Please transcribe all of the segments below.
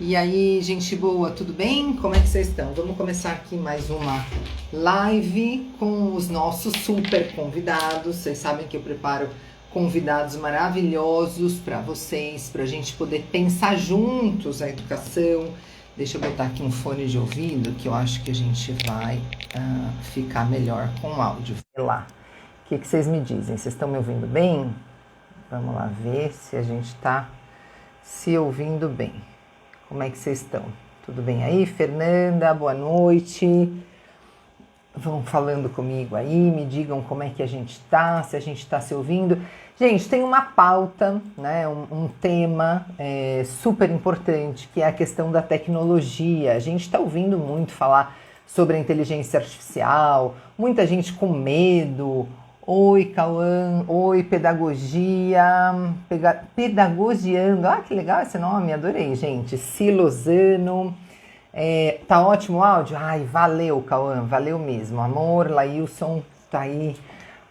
E aí, gente boa, tudo bem? Como é que vocês estão? Vamos começar aqui mais uma live com os nossos super convidados. Vocês sabem que eu preparo convidados maravilhosos para vocês, para a gente poder pensar juntos a educação. Deixa eu botar aqui um fone de ouvido, que eu acho que a gente vai ficar melhor com o áudio. Vê lá. O que vocês me dizem? Vocês estão me ouvindo bem? Vamos lá ver se a gente está se ouvindo bem. Como é que vocês estão? Tudo bem aí? Fernanda, boa noite. Vão falando comigo aí, me digam como é que a gente tá, se a gente está se ouvindo. Gente, tem uma pauta, né, um tema super importante, que é a questão da tecnologia. A gente está ouvindo muito falar sobre a inteligência artificial, muita gente com medo. Oi, Cauã. Oi, pedagogia. Pedagogiando. Ah, que legal esse nome, adorei, gente. Silosano. Tá ótimo o áudio? Ai, valeu, Cauã, valeu mesmo. Amor, Lailson, tá aí.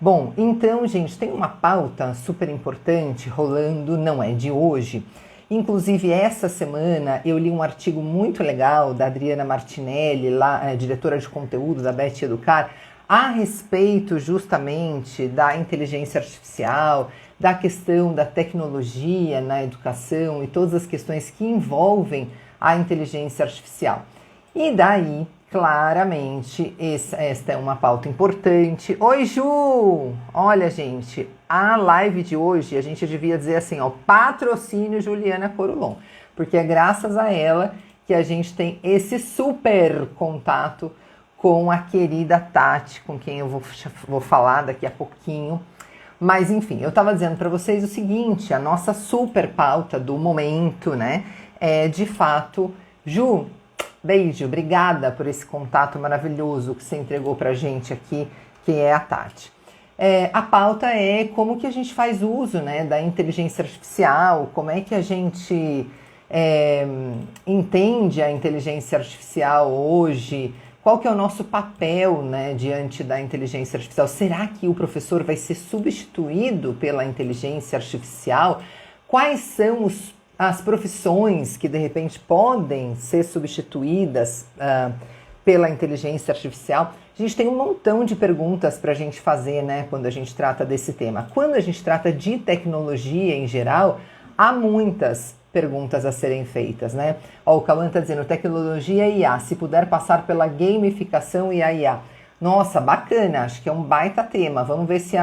Bom, então, gente, tem uma pauta super importante rolando, não é de hoje. Inclusive, essa semana eu li um artigo muito legal da Adriana Martinelli, lá, diretora de conteúdo da Beth Educar, a respeito justamente da inteligência artificial, da questão da tecnologia na educação e todas as questões que envolvem a inteligência artificial. E daí, claramente, esta é uma pauta importante. Oi, Ju! Olha, gente, a live de hoje, a gente devia dizer assim, ó, patrocínio Juliana Corulon, porque é graças a ela que a gente tem esse super contato com a querida Tati, com quem eu vou falar daqui a pouquinho. Mas, enfim, eu estava dizendo para vocês o seguinte, a nossa super pauta do momento, né, é de fato... Ju, beijo, obrigada por esse contato maravilhoso que você entregou pra gente aqui, que é a Tati. A pauta é como que a gente faz uso, né, da inteligência artificial, como é que a gente entende a inteligência artificial hoje, qual que é o nosso papel, né, diante da inteligência artificial? Será que o professor vai ser substituído pela inteligência artificial? Quais são as profissões que de repente podem ser substituídas pela inteligência artificial? A gente tem um montão de perguntas para a gente fazer, né, quando a gente trata desse tema. Quando a gente trata de tecnologia em geral, há muitas perguntas a serem feitas, né? Ó, o Cauã está dizendo, tecnologia e IA, se puder passar pela gamificação e a IA. Nossa, bacana, acho que é um baita tema. Vamos ver se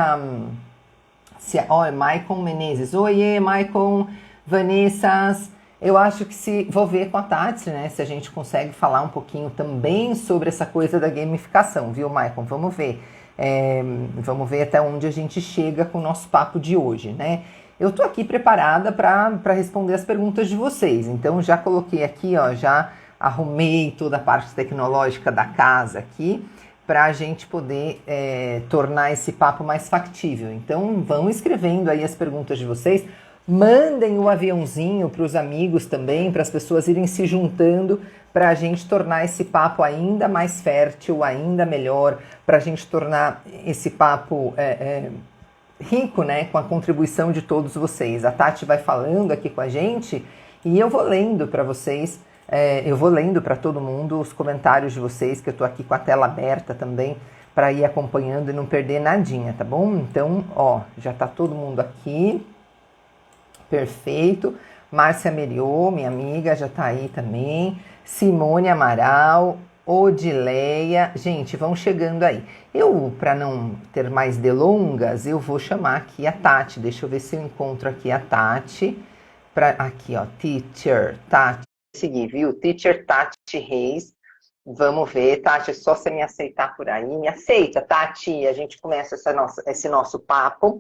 ó, é Maicon Menezes. Oiê, Maicon, Vanessas. Eu acho que vou ver com a Tati, né, se a gente consegue falar um pouquinho também sobre essa coisa da gamificação, viu, Maicon? Vamos ver. Vamos ver até onde a gente chega com o nosso papo de hoje, né? Eu tô aqui preparada para responder as perguntas de vocês, então já coloquei aqui, ó, já arrumei toda a parte tecnológica da casa aqui, para a gente poder tornar esse papo mais factível. Então vão escrevendo aí as perguntas de vocês, mandem o aviãozinho para os amigos também, para as pessoas irem se juntando, para a gente tornar esse papo ainda mais fértil, ainda melhor, para a gente tornar esse papo rico, né, com a contribuição de todos vocês. A Tati vai falando aqui com a gente e eu vou lendo para vocês, eu vou lendo para todo mundo os comentários de vocês, que eu tô aqui com a tela aberta também, para ir acompanhando e não perder nadinha, tá bom? Então, ó, já tá todo mundo aqui, perfeito. Márcia Meriô, minha amiga, já tá aí também. Simone Amaral, Odileia, gente, vão chegando aí. Eu, para não ter mais delongas, eu vou chamar aqui a Tati. Deixa eu ver se eu encontro aqui a Tati. Aqui, ó, Teacher Tati. Seguir, viu? Teacher Tati Reis. Vamos ver, Tati, é só você me aceitar por aí. Me aceita, Tati. A gente começa esse nosso papo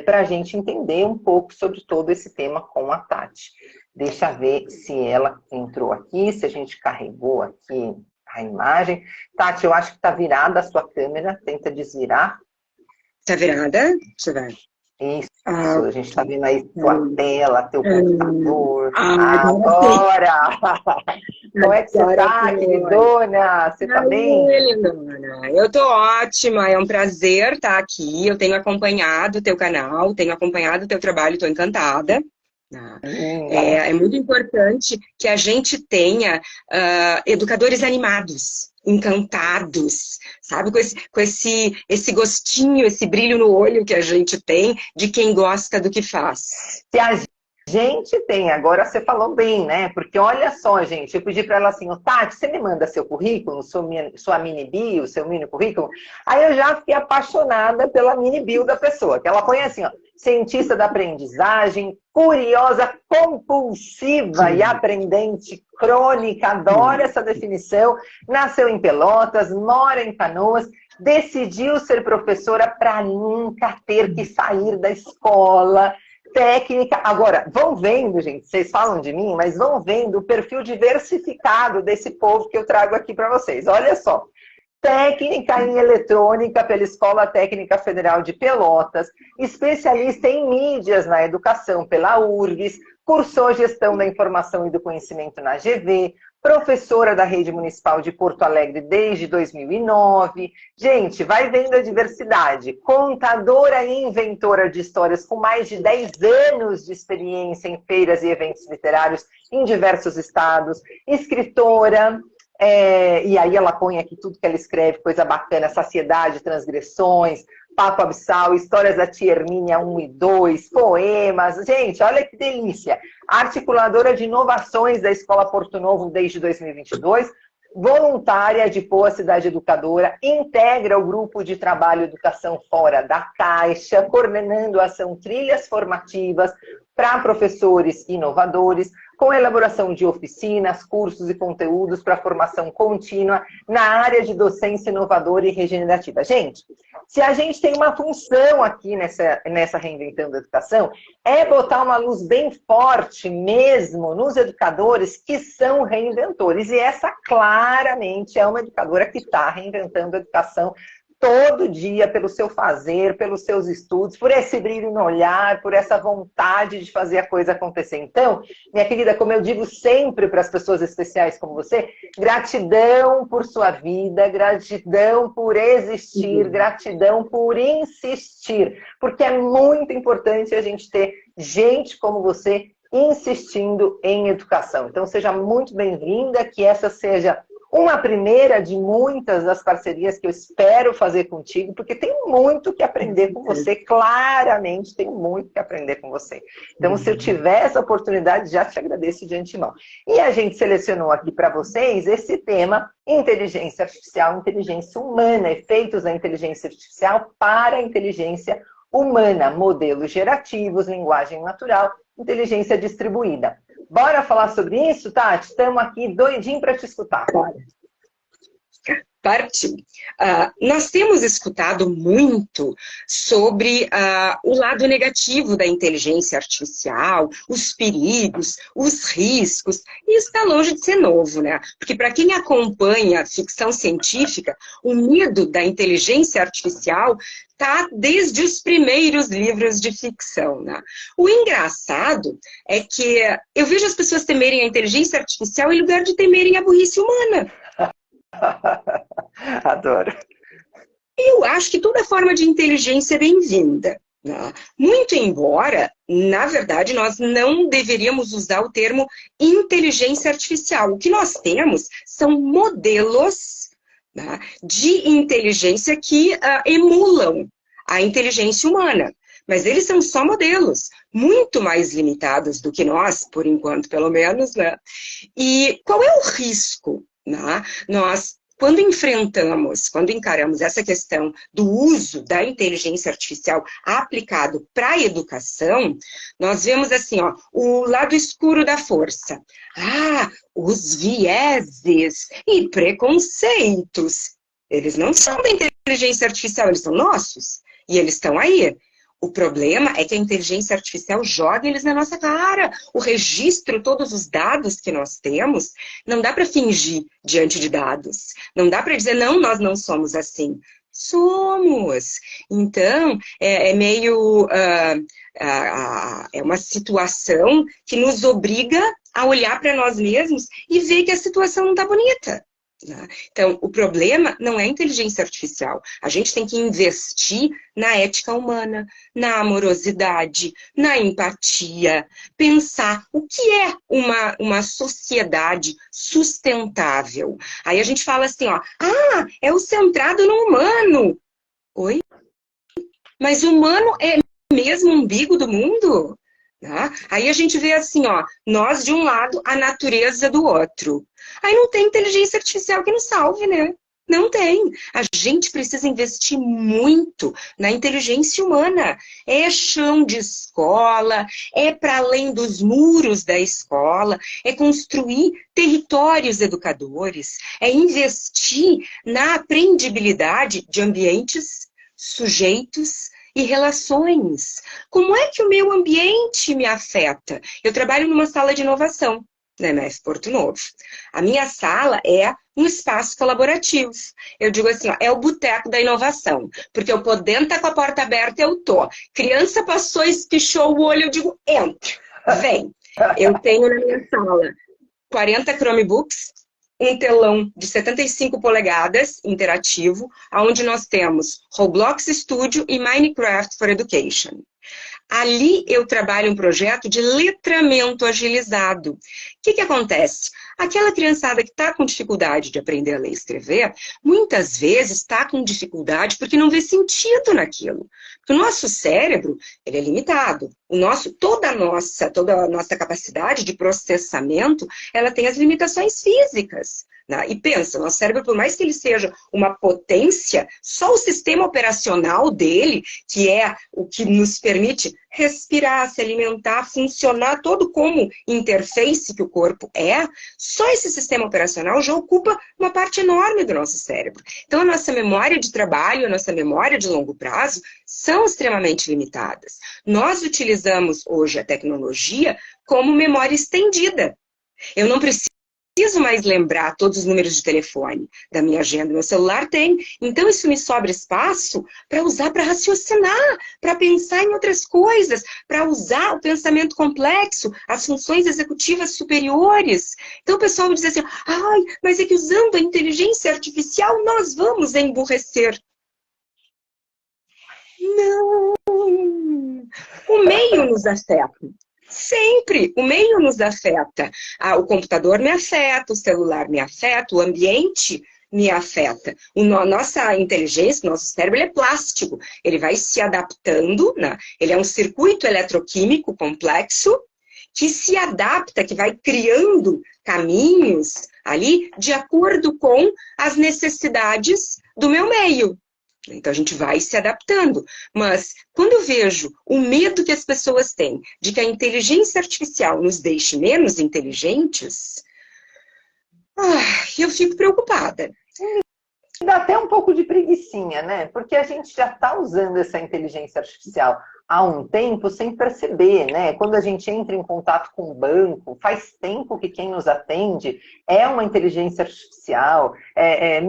para a gente entender um pouco sobre todo esse tema com a Tati. Deixa eu ver se ela entrou aqui, se a gente carregou aqui a imagem. Tati, eu acho que está virada a sua câmera, tenta desvirar. Tá virada? Deixa eu ver. Isso, a gente está vendo aí tua tela, teu computador. Agora! Como é que você está, queridona? Você está bem? Lindona. Eu tô ótima, é um prazer estar aqui. Eu tenho acompanhado o teu canal, tenho acompanhado o teu trabalho, estou encantada. Né? É muito importante que a gente tenha educadores animados, encantados, sabe? Com esse gostinho, esse brilho no olho que a gente tem de quem gosta do que faz. Se a gente tem, agora você falou bem, né? Porque olha só, gente, eu pedi para ela assim, Tati, você me manda seu currículo, sua mini bio, seu mini currículo? Aí eu já fiquei apaixonada pela mini bio da pessoa, que ela põe assim, ó, cientista da aprendizagem, curiosa, compulsiva e aprendente crônica, adoro essa definição, nasceu em Pelotas, mora em Canoas, decidiu ser professora para nunca ter que sair da escola, técnica. Agora, vão vendo, gente, vocês falam de mim, mas vão vendo o perfil diversificado desse povo que eu trago aqui para vocês. Olha só. Técnica em eletrônica pela Escola Técnica Federal de Pelotas, especialista em mídias na educação pela URGS, cursou Gestão da Informação e do Conhecimento na GV, professora da Rede Municipal de Porto Alegre desde 2009. Gente, vai vendo a diversidade. Contadora e inventora de histórias com mais de 10 anos de experiência em feiras e eventos literários em diversos estados. Escritora, e aí ela põe aqui tudo que ela escreve, coisa bacana, Saciedade, Transgressões, Papo Abissal, Histórias da Tia Hermínia 1 e 2, poemas. Gente, olha que delícia. Articuladora de inovações da Escola Porto Novo desde 2022, voluntária de Poa Cidade Educadora, integra o grupo de trabalho Educação Fora da Caixa, coordenando a ação Trilhas Formativas para professores inovadores, com elaboração de oficinas, cursos e conteúdos para formação contínua na área de docência inovadora e regenerativa. Gente, se a gente tem uma função aqui nessa Reinventando a Educação, é botar uma luz bem forte mesmo nos educadores que são reinventores. E essa claramente é uma educadora que está reinventando a educação todo dia pelo seu fazer, pelos seus estudos, por esse brilho no olhar, por essa vontade de fazer a coisa acontecer. Então, minha querida, como eu digo sempre para as pessoas especiais como você, gratidão por sua vida, gratidão por existir, gratidão por insistir, porque é muito importante a gente ter gente como você insistindo em educação. Então, seja muito bem-vinda, que essa seja uma primeira de muitas das parcerias que eu espero fazer contigo, porque tem muito que aprender com você, claramente tem muito que aprender com você. Então, se eu tiver essa oportunidade, já te agradeço de antemão. E a gente selecionou aqui para vocês esse tema, inteligência artificial, inteligência humana, efeitos da inteligência artificial para a inteligência humana, modelos gerativos, linguagem natural, inteligência distribuída. Bora falar sobre isso, Tati? Estamos aqui doidinho para te escutar. Partiu. Nós temos escutado muito sobre o lado negativo da inteligência artificial, os perigos, os riscos, e isso está longe de ser novo, né? Porque para quem acompanha a ficção científica, o medo da inteligência artificial está desde os primeiros livros de ficção, né? O engraçado é que eu vejo as pessoas temerem a inteligência artificial em lugar de temerem a burrice humana. Adoro. Eu acho que toda forma de inteligência é bem-vinda, né? Muito embora, na verdade, nós não deveríamos usar o termo inteligência artificial. O que nós temos são modelos, né, de inteligência que emulam a inteligência humana. Mas eles são só modelos, muito mais limitados do que nós, por enquanto, pelo menos, né? E qual é o risco? Nós, quando encaramos essa questão do uso da inteligência artificial aplicado para a educação, nós vemos assim, ó, o lado escuro da força. Os vieses e preconceitos. Eles não são da inteligência artificial, eles são nossos. E eles estão aí. O problema é que a inteligência artificial joga eles na nossa cara. O registro, todos os dados que nós temos, não dá para fingir diante de dados. Não dá para dizer, não, nós não somos assim. Somos. Então, é meio... é uma situação que nos obriga a olhar para nós mesmos e ver que a situação não está bonita. Né? Então, o problema não é a inteligência artificial. A gente tem que investir na ética humana, na amorosidade, na empatia, pensar o que é uma sociedade sustentável. Aí a gente fala assim, ó, é o centrado no humano. Oi? Mas o humano é mesmo o umbigo do mundo? Tá? Aí a gente vê assim, ó, nós de um lado, a natureza do outro. Aí não tem inteligência artificial que nos salve, né? Não tem. A gente precisa investir muito na inteligência humana. É chão de escola, é para além dos muros da escola, é construir territórios educadores, é investir na aprendibilidade de ambientes, sujeitos e relações. Como é que o meu ambiente me afeta? Eu trabalho numa sala de inovação, na MF Porto Novo. A minha sala é um espaço colaborativo. Eu digo assim, ó, é o boteco da inovação. Porque eu podendo estar com a porta aberta, eu tô. Criança passou, espichou o olho, eu digo, entra, vem. Eu tenho na minha sala 40 Chromebooks, um telão de 75 polegadas, interativo, onde nós temos Roblox Studio e Minecraft for Education. Ali eu trabalho um projeto de letramento agilizado. O que acontece? Aquela criançada que está com dificuldade de aprender a ler e escrever, muitas vezes está com dificuldade porque não vê sentido naquilo. Porque o nosso cérebro, ele é limitado. Toda a nossa capacidade de processamento, ela tem as limitações físicas. Né? E pensa, nosso cérebro, por mais que ele seja uma potência, só o sistema operacional dele, que é o que nos permite respirar, se alimentar, funcionar todo como interface que o corpo é, só esse sistema operacional já ocupa uma parte enorme do nosso cérebro. Então, a nossa memória de trabalho, a nossa memória de longo prazo são extremamente limitadas. Nós utilizamos hoje a tecnologia como memória estendida. Eu não preciso mais lembrar todos os números de telefone da minha agenda, meu celular tem. Então, isso me sobra espaço para usar para raciocinar, para pensar em outras coisas, para usar o pensamento complexo, as funções executivas superiores. Então, o pessoal diz assim, mas é que usando a inteligência artificial nós vamos emburrecer. Não! O meio nos afeta. Sempre, o meio nos afeta. O computador me afeta, o celular me afeta, o ambiente me afeta. Nossa inteligência, nosso cérebro, ele é plástico. Ele vai se adaptando, né? Ele é um circuito eletroquímico complexo que se adapta, que vai criando caminhos ali de acordo com as necessidades do meu meio. Então, a gente vai se adaptando. Mas, quando eu vejo o medo que as pessoas têm de que a inteligência artificial nos deixe menos inteligentes, eu fico preocupada. Dá até um pouco de preguicinha, né? Porque a gente já está usando essa inteligência artificial há um tempo sem perceber, né? Quando a gente entra em contato com o banco, faz tempo que quem nos atende é uma inteligência artificial.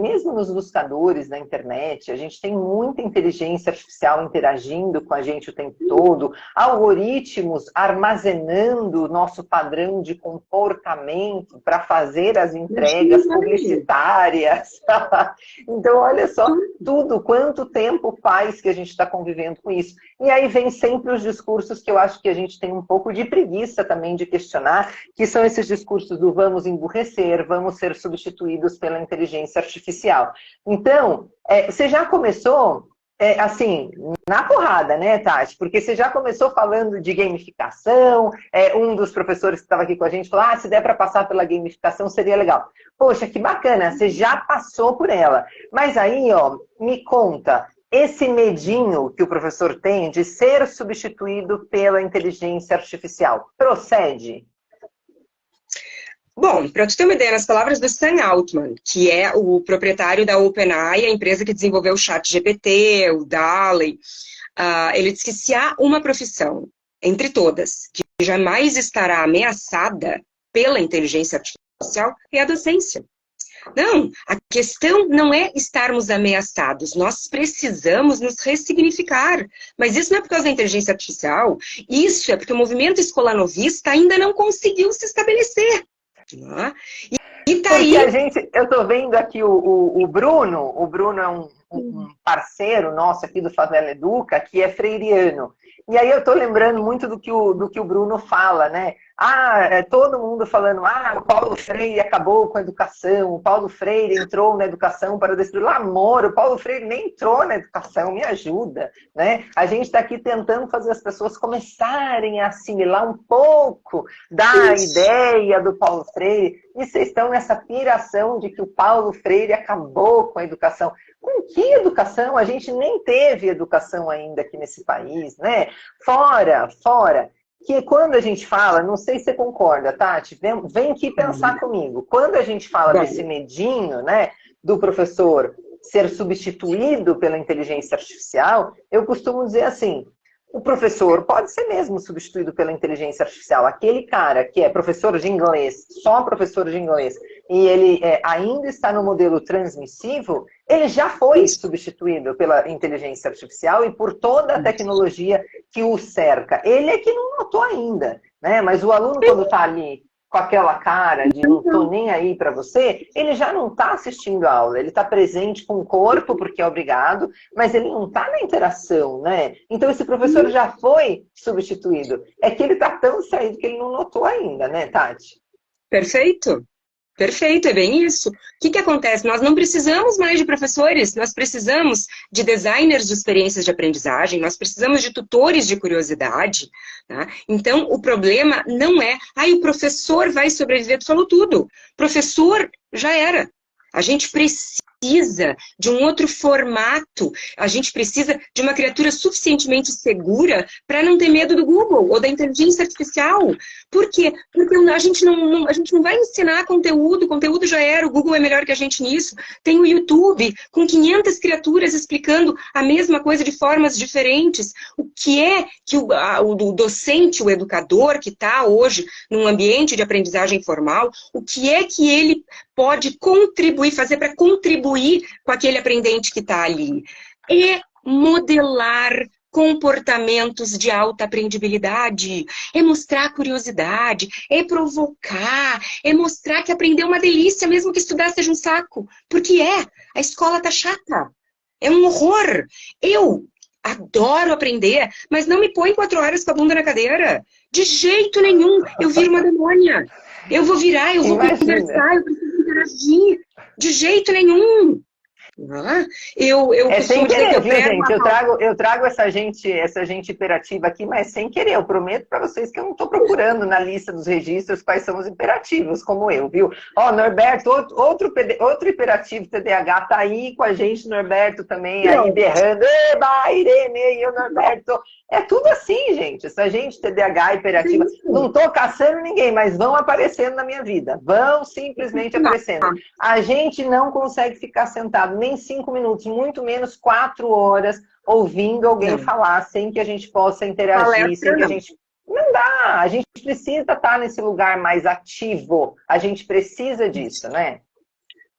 Mesmo nos buscadores na internet, a gente tem muita inteligência artificial interagindo com a gente o tempo todo, algoritmos armazenando o nosso padrão de comportamento para fazer as entregas publicitárias. Então, olha só, quanto tempo faz que a gente está convivendo com isso. E aí vem sempre os discursos que eu acho que a gente tem um pouco de preguiça também de questionar, que são esses discursos do vamos emburrecer, vamos ser substituídos pela inteligência artificial. Então, você já começou, assim, na porrada, né, Tati? Porque você já começou falando de gamificação, um dos professores que estava aqui com a gente falou, se der para passar pela gamificação seria legal. Poxa, que bacana, você já passou por ela. Mas aí, ó, me conta, esse medinho que o professor tem de ser substituído pela inteligência artificial, procede? Bom, para tu ter uma ideia, nas palavras do Sam Altman, que é o proprietário da OpenAI, a empresa que desenvolveu o ChatGPT, o DALL-E, ele diz que se há uma profissão, entre todas, que jamais estará ameaçada pela inteligência artificial, é a docência. Não, a questão não é estarmos ameaçados, nós precisamos nos ressignificar. Mas isso não é por causa da inteligência artificial, isso é porque o movimento escolanovista ainda não conseguiu se estabelecer. Né? E tá Porque aí. eu tô vendo aqui o Bruno é um parceiro nosso aqui do Favela Educa, que é freiriano. E aí eu tô lembrando muito do que o Bruno fala, né? Todo mundo falando, o Paulo Freire acabou com a educação, o Paulo Freire entrou na educação para destruir o amor, o Paulo Freire nem entrou na educação, me ajuda, né? A gente está aqui tentando fazer as pessoas começarem a assimilar um pouco da ideia do Paulo Freire, e vocês estão nessa piração de que o Paulo Freire acabou com a educação. Com que educação? A gente nem teve educação ainda aqui nesse país, né? Fora, que quando a gente fala, não sei se você concorda, Tati, vem aqui pensar comigo. Quando a gente fala desse medinho, né, do professor ser substituído pela inteligência artificial, eu costumo dizer assim, o professor pode ser mesmo substituído pela inteligência artificial. Aquele cara que é professor de inglês, só professor de inglês, e ele ainda está no modelo transmissivo, ele já foi substituído pela inteligência artificial e por toda a tecnologia que o cerca. Ele é que não notou ainda, né? Mas o aluno, quando está ali com aquela cara de não estou nem aí para você, ele já não está assistindo a aula, ele está presente com o corpo, porque é obrigado, mas ele não está na interação, né? Então esse professor já foi substituído. É que ele está tão saído que ele não notou ainda, né, Tati? Perfeito. Perfeito, é bem isso. O que acontece? Nós não precisamos mais de professores, nós precisamos de designers de experiências de aprendizagem, nós precisamos de tutores de curiosidade. Tá? Então, o problema não é, o professor vai sobreviver, tu falou tudo. Professor já era. A gente precisa de um outro formato, a gente precisa de uma criatura suficientemente segura para não ter medo do Google ou da inteligência artificial. Por quê? Porque a gente não vai ensinar conteúdo, o conteúdo já era, o Google é melhor que a gente nisso. Tem o YouTube com 500 criaturas explicando a mesma coisa de formas diferentes. O que é que o docente, o educador que está hoje num ambiente de aprendizagem formal, o que é que ele pode contribuir, fazer para contribuir com aquele aprendente que está ali? É modelar comportamentos de alta aprendibilidade, é mostrar curiosidade, é provocar, é mostrar que aprender é uma delícia, mesmo que estudar seja um saco. Porque a escola tá chata, é um horror. Eu adoro aprender, mas não me põe 4 horas com a bunda na cadeira. De jeito nenhum, eu viro uma demônia. Eu vou virar, eu vou conversar, eu preciso interagir. De jeito nenhum. Eu Sem costumo dizer querer, que eu viu, prego gente? Eu trago essa gente hiperativa aqui, mas sem querer. Eu prometo para vocês que eu não estou procurando na lista dos registros quais são os hiperativos, como eu, viu? Norberto, outro hiperativo TDAH tá aí com a gente, Norberto também, aí berrando. Eba, Irene, e o Norberto. É tudo assim, gente. Essa gente TDAH hiperativa. Não estou caçando ninguém, mas vão aparecendo na minha vida. Vão simplesmente aparecendo. A gente não consegue ficar sentado nem 5 minutos, muito menos 4 horas, ouvindo alguém falar, sem que a gente possa interagir, sem que a gente... Não dá, a gente precisa estar nesse lugar mais ativo, a gente precisa disso, né?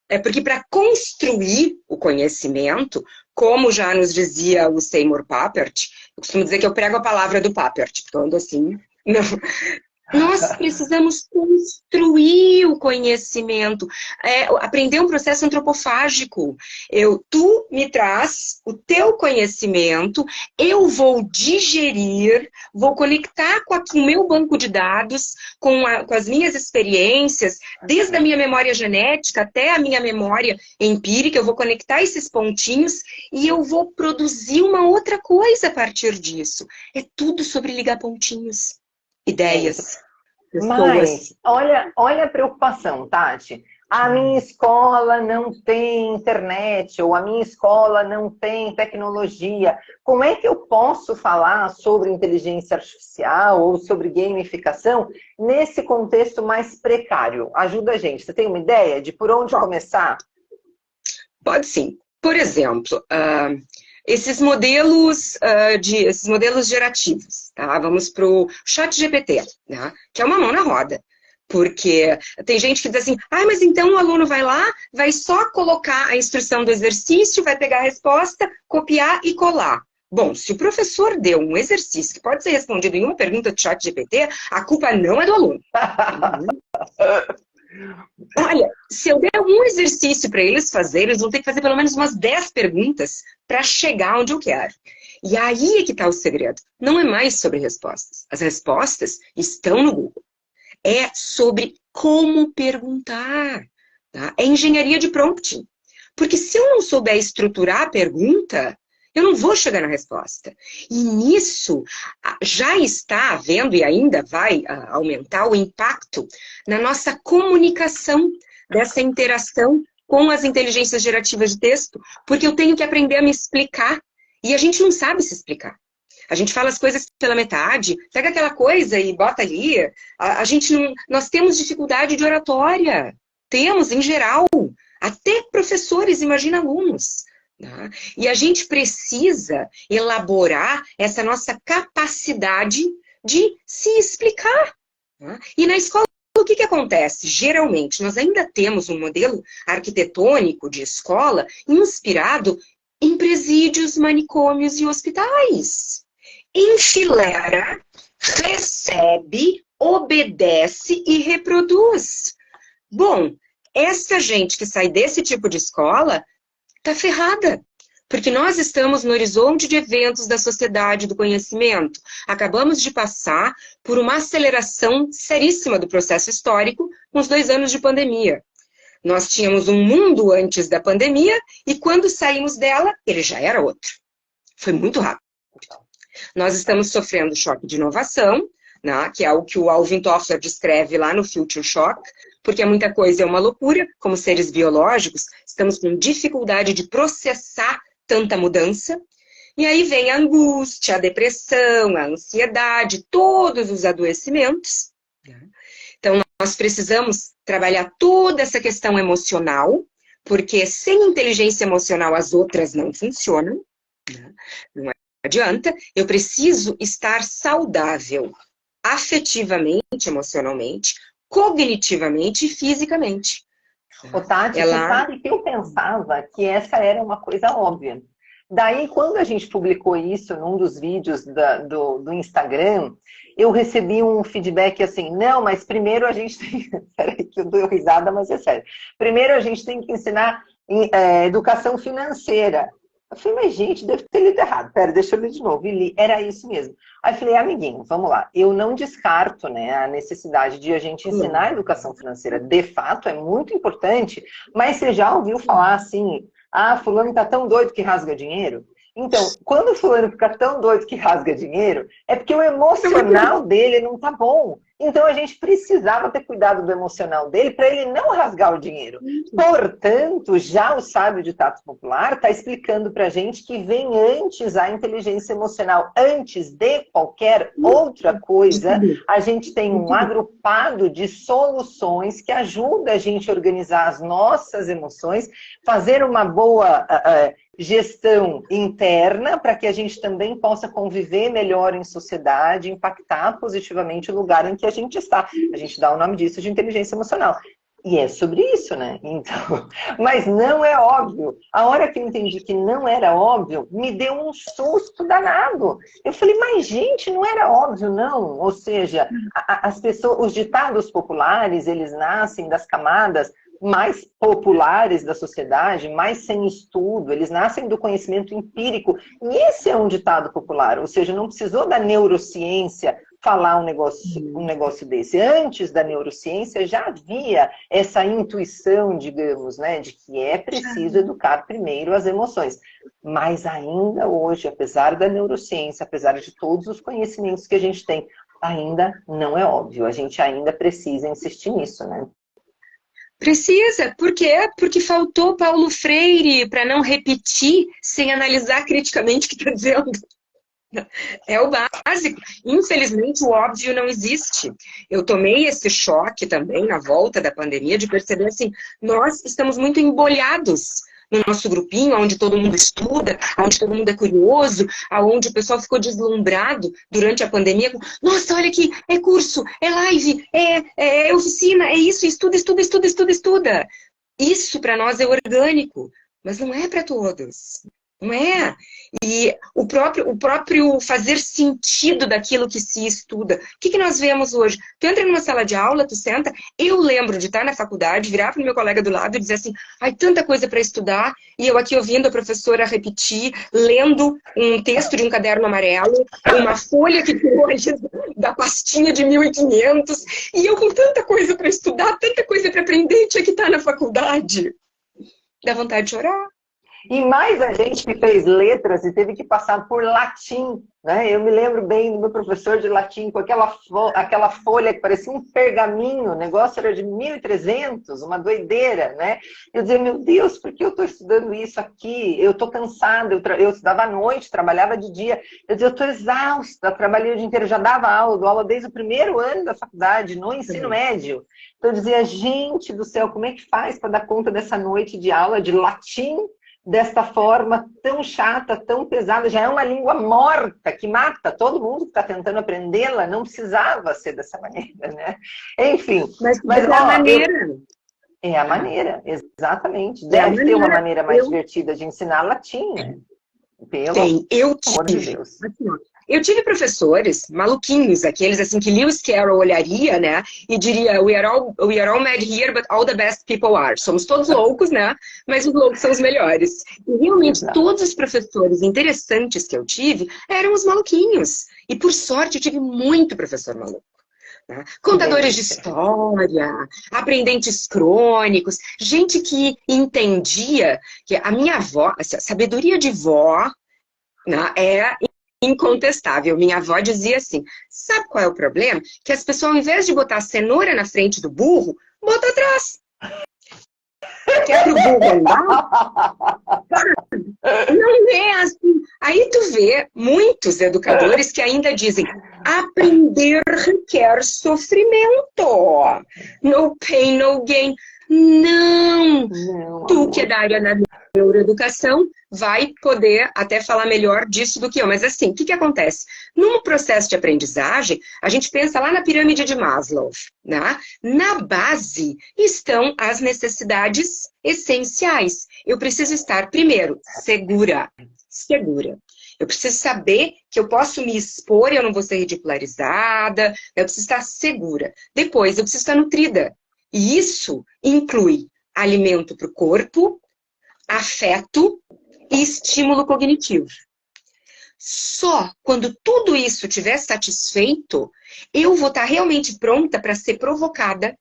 É porque para construir o conhecimento, como já nos dizia o Seymour Papert, eu costumo dizer que eu prego a palavra do Papert, porque eu ando assim... Não. Nós precisamos construir o conhecimento, aprender um processo antropofágico. Tu me traz o teu conhecimento, eu vou digerir, vou conectar com o meu banco de dados, com as minhas experiências, desde a minha memória genética até a minha memória empírica, eu vou conectar esses pontinhos e eu vou produzir uma outra coisa a partir disso. É tudo sobre ligar pontinhos. Ideias. Mas, olha a preocupação, Tati. A minha escola não tem internet, ou a minha escola não tem tecnologia. Como é que eu posso falar sobre inteligência artificial ou sobre gamificação nesse contexto mais precário? Ajuda a gente. Você tem uma ideia de por onde começar? Pode sim. Por exemplo, esses modelos gerativos, tá? Vamos para o ChatGPT, né? Que é uma mão na roda. Porque tem gente que diz assim, mas então o aluno vai lá, vai só colocar a instrução do exercício, vai pegar a resposta, copiar e colar. Bom, se o professor deu um exercício que pode ser respondido em uma pergunta do ChatGPT, a culpa não é do aluno. Olha, um exercício para eles fazerem, eles vão ter que fazer pelo menos umas 10 perguntas para chegar onde eu quero. E aí é que está o segredo. Não é mais sobre respostas. As respostas estão no Google. É sobre como perguntar. Tá? É engenharia de prompting. Porque se eu não souber estruturar a pergunta, eu não vou chegar na resposta. E nisso já está havendo e ainda vai aumentar o impacto na nossa comunicação dessa interação com as inteligências gerativas de texto, porque eu tenho que aprender a me explicar. E a gente não sabe se explicar. A gente fala as coisas pela metade, pega aquela coisa e bota ali. A gente não, nós temos dificuldade de oratória. Temos, em geral. Até professores, imagina alunos. Né? E a gente precisa elaborar essa nossa capacidade de se explicar. Né? E na escola, o que acontece? Geralmente, nós ainda temos um modelo arquitetônico de escola inspirado em presídios, manicômios e hospitais. Enfileira, recebe, obedece e reproduz. Bom, essa gente que sai desse tipo de escola está ferrada. Porque nós estamos no horizonte de eventos da sociedade do conhecimento. Acabamos de passar por uma aceleração seríssima do processo histórico com os 2 anos de pandemia. Nós tínhamos um mundo antes da pandemia e quando saímos dela, ele já era outro. Foi muito rápido. Nós estamos sofrendo choque de inovação, né, que é o que o Alvin Toffler descreve lá no Future Shock, porque muita coisa é uma loucura, como seres biológicos, estamos com dificuldade de processar tanta mudança. E aí vem a angústia, a depressão, a ansiedade, todos os adoecimentos. Então, nós precisamos trabalhar toda essa questão emocional, porque sem inteligência emocional as outras não funcionam. Não adianta. Eu preciso estar saudável afetivamente, emocionalmente, cognitivamente e fisicamente. Ô, Tati, você sabe que eu pensava que essa era uma coisa óbvia. Daí, quando a gente publicou isso num dos vídeos do Instagram, eu recebi um feedback assim, não, mas primeiro a gente tem... Peraí que eu dou risada, mas é sério. Primeiro a gente tem que ensinar educação financeira. Eu falei, mas gente, deve ter lido errado. Pera, deixa eu ler de novo. E li, era isso mesmo. Aí eu falei, amiguinho, vamos lá. Eu não descarto, né, a necessidade de a gente ensinar a educação financeira. De fato, é muito importante. Mas você já ouviu falar assim, ah, fulano tá tão doido que rasga dinheiro? Então, quando o fulano fica tão doido que rasga dinheiro, é porque o emocional dele não tá bom. Então, a gente precisava ter cuidado do emocional dele para ele não rasgar o dinheiro. Portanto, já o sábio ditado popular está explicando para a gente que vem antes a inteligência emocional. Antes de qualquer outra coisa, a gente tem um agrupado de soluções que ajuda a gente a organizar as nossas emoções, fazer uma boa... gestão interna, para que a gente também possa conviver melhor em sociedade, impactar positivamente o lugar em que a gente está. A gente dá o nome disso de inteligência emocional. E é sobre isso, né? Então, mas não é óbvio. A hora que eu entendi que não era óbvio, me deu um susto danado. Eu falei, mas gente, não era óbvio, não. Ou seja, as pessoas, os ditados populares, eles nascem das camadas mais populares da sociedade, mais sem estudo, eles nascem do conhecimento empírico. E esse é um ditado popular, ou seja, não precisou da neurociência falar um negócio desse. Antes da neurociência já havia essa intuição, digamos, né, de que é preciso educar primeiro as emoções. Mas ainda hoje, apesar da neurociência, apesar de todos os conhecimentos que a gente tem, ainda não é óbvio. A gente ainda precisa insistir nisso, né? Precisa. Por quê? Porque faltou Paulo Freire para não repetir sem analisar criticamente o que está dizendo. É o básico. Infelizmente, o óbvio não existe. Eu tomei esse choque também na volta da pandemia de perceber assim, nós estamos muito embolhados no nosso grupinho, onde todo mundo estuda, onde todo mundo é curioso, onde o pessoal ficou deslumbrado durante a pandemia. Nossa, olha aqui, é curso, é live, é oficina, é isso, estuda, estuda, estuda, estuda, estuda. Isso para nós é orgânico, mas não é para todos. Não é? E o próprio fazer sentido daquilo que se estuda. O que nós vemos hoje? Tu entra numa sala de aula, tu senta, eu lembro de estar na faculdade, virar para o meu colega do lado e dizer assim, ai, tanta coisa para estudar, e eu aqui ouvindo a professora repetir, lendo um texto de um caderno amarelo, uma folha que tirou ali da pastinha de 1500, e eu com tanta coisa para estudar, tanta coisa para aprender, tinha que estar na faculdade. Dá vontade de chorar. E mais a gente que fez letras e teve que passar por latim, né? Eu me lembro bem do meu professor de latim com aquela folha que parecia um pergaminho, o negócio era de 1300, uma doideira, né? Eu dizia, meu Deus, por que eu estou estudando isso aqui? Eu estou cansada, eu estudava à noite, trabalhava de dia. Eu dizia, eu estou exausta, trabalhei o dia inteiro, já dava aula, dou aula desde o primeiro ano da faculdade, no ensino médio. Então eu dizia, gente do céu, como é que faz para dar conta dessa noite de aula de latim desta forma tão chata, tão pesada? Já é uma língua morta, que mata todo mundo que está tentando aprendê-la, não precisava ser dessa maneira, né? Enfim. Mas é a maneira. É a maneira, exatamente. Deve ter uma maneira mais divertida de ensinar latim, né? Pelo amor de Deus. Assim, eu tive professores maluquinhos, aqueles assim que Lewis Carroll olharia, né, e diria, we are all mad here, but all the best people are. Somos todos loucos, né, mas os loucos são os melhores. E realmente todos os professores interessantes que eu tive eram os maluquinhos. E por sorte eu tive muito professor maluco. Né? Contadores de história, aprendentes crônicos, gente que entendia que a minha avó, a sabedoria de vó, né, é incontestável. Minha avó dizia assim, sabe qual é o problema? Que as pessoas, ao invés de botar a cenoura na frente do burro, botam atrás. Quer pro burro andar? Não é assim. Aí tu vê muitos educadores que ainda dizem aprender requer sofrimento. No pain, no gain. Não! Tu que é da área da neuroeducação vai poder até falar melhor disso do que eu. Mas assim, o que acontece? Num processo de aprendizagem, a gente pensa lá na pirâmide de Maslow, né? Na base estão as necessidades essenciais. Eu preciso estar, primeiro, segura. Segura. Eu preciso saber que eu posso me expor e eu não vou ser ridicularizada. Eu preciso estar segura. Depois, eu preciso estar nutrida. E isso inclui alimento para o corpo, afeto e estímulo cognitivo. Só quando tudo isso estiver satisfeito, eu vou estar realmente pronta para ser provocada,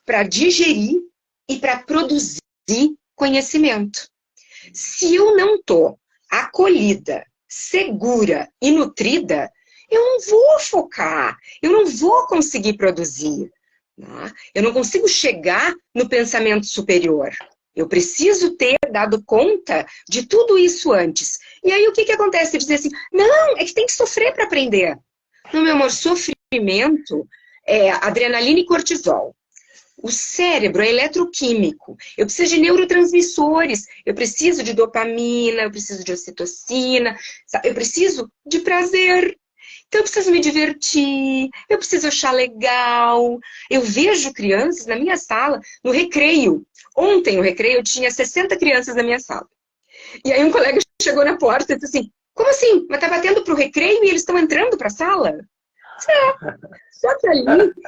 para digerir e para produzir conhecimento. Se eu não estou acolhida, segura e nutrida, eu não vou focar, eu não vou conseguir produzir. Né? Eu não consigo chegar no pensamento superior. Eu preciso ter dado conta de tudo isso antes. E aí o que acontece? Dizer assim, não, é que tem que sofrer para aprender. Não, meu amor, sofrimento é adrenalina e cortisol. O cérebro é eletroquímico. Eu preciso de neurotransmissores. Eu preciso de dopamina, eu preciso de ocitocina, eu preciso de prazer. Então eu preciso me divertir, eu preciso achar legal. Eu vejo crianças na minha sala, no recreio. Ontem, no recreio, eu tinha 60 crianças na minha sala. E aí um colega chegou na porta e disse assim, como assim? Mas tá batendo pro recreio e eles estão entrando pra sala? Só que ali,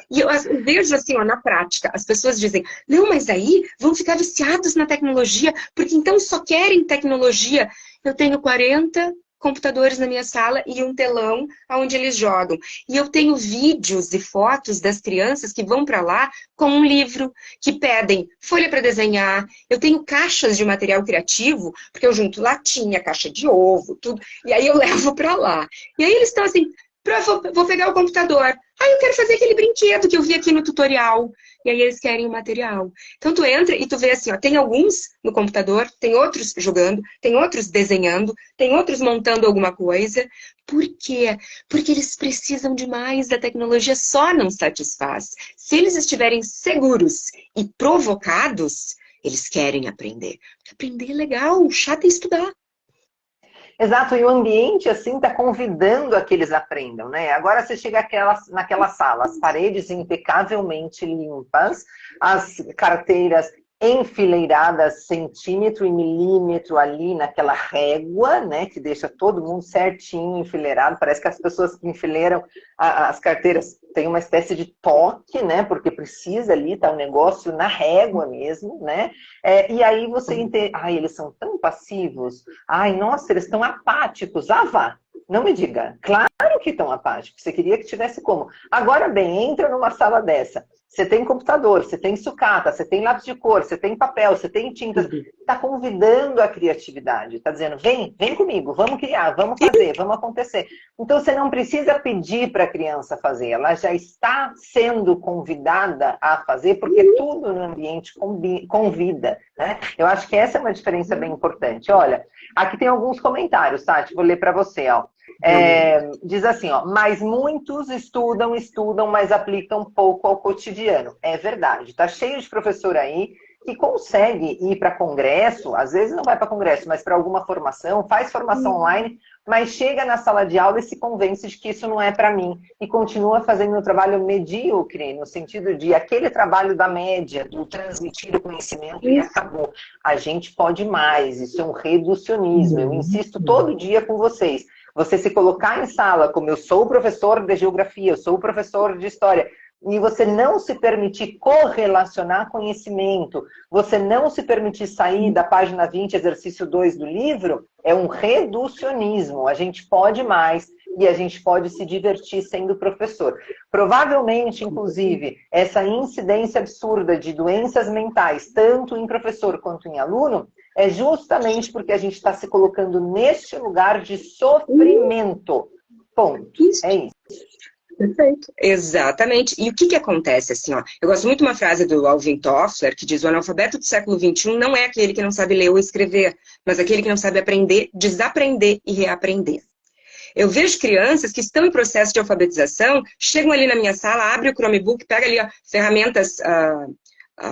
e eu vejo assim, ó, na prática, as pessoas dizem, não, mas aí vão ficar viciados na tecnologia, porque então só querem tecnologia. Eu tenho 40 computadores na minha sala e um telão onde eles jogam. E eu tenho vídeos e fotos das crianças que vão para lá com um livro, que pedem folha para desenhar. Eu tenho caixas de material criativo, porque eu junto latinha, caixa de ovo, tudo. E aí eu levo para lá. E aí eles estão assim, vou pegar o computador. Eu quero fazer aquele brinquedo que eu vi aqui no tutorial. E aí eles querem o material. Então tu entra e tu vê assim, ó, tem alguns no computador, tem outros jogando, tem outros desenhando, tem outros montando alguma coisa. Por quê? Porque eles precisam demais da tecnologia, só não satisfaz. Se eles estiverem seguros e provocados, eles querem aprender. Aprender é legal, chato é estudar. Exato, e o ambiente, assim, está convidando a que eles aprendam, né? Agora você chega naquela sala, as paredes impecavelmente limpas, as carteiras enfileiradas centímetro e milímetro ali naquela régua, né, que deixa todo mundo certinho enfileirado. Parece que as pessoas que enfileiram as carteiras têm uma espécie de toque, né, porque precisa ali, tá o negócio na régua mesmo, né, e aí você entende, ai, eles são tão passivos, ai, nossa, eles estão apáticos, vá, não me diga, claro que estão apáticos, você queria que tivesse como. Agora bem, entra numa sala dessa, você tem computador, você tem sucata, você tem lápis de cor, você tem papel, você tem tintas. Está convidando a criatividade. Está dizendo, vem comigo, vamos criar, vamos fazer, vamos acontecer. Então, você não precisa pedir para a criança fazer. Ela já está sendo convidada a fazer, porque tudo no ambiente convida. Né? Eu acho que essa é uma diferença bem importante. Olha, aqui tem alguns comentários, Tati, vou ler para você. Ó. Diz assim, ó, mas muitos estudam, mas aplicam pouco ao cotidiano. É verdade, tá cheio de professor aí que consegue ir para congresso, às vezes não vai para congresso, mas para alguma formação, faz formação online, mas chega na sala de aula e se convence de que isso não é para mim, e continua fazendo um trabalho medíocre, no sentido de aquele trabalho da média, do transmitir o conhecimento e acabou. A gente pode mais, isso é um reducionismo, eu insisto todo dia com vocês. Você se colocar em sala, como eu sou o professor de geografia, eu sou o professor de história, e você não se permitir correlacionar conhecimento, você não se permitir sair da página 20, exercício 2 do livro, é um reducionismo. A gente pode mais e a gente pode se divertir sendo professor. Provavelmente, inclusive, essa incidência absurda de doenças mentais, tanto em professor quanto em aluno, é justamente porque a gente está se colocando neste lugar de sofrimento. Ponto. É isso. Perfeito. Exatamente. E o que acontece, assim, ó? Eu gosto muito de uma frase do Alvin Toffler, que diz: o analfabeto do século XXI não é aquele que não sabe ler ou escrever, mas aquele que não sabe aprender, desaprender e reaprender. Eu vejo crianças que estão em processo de alfabetização, chegam ali na minha sala, abre o Chromebook, pega ali ó, ferramentas,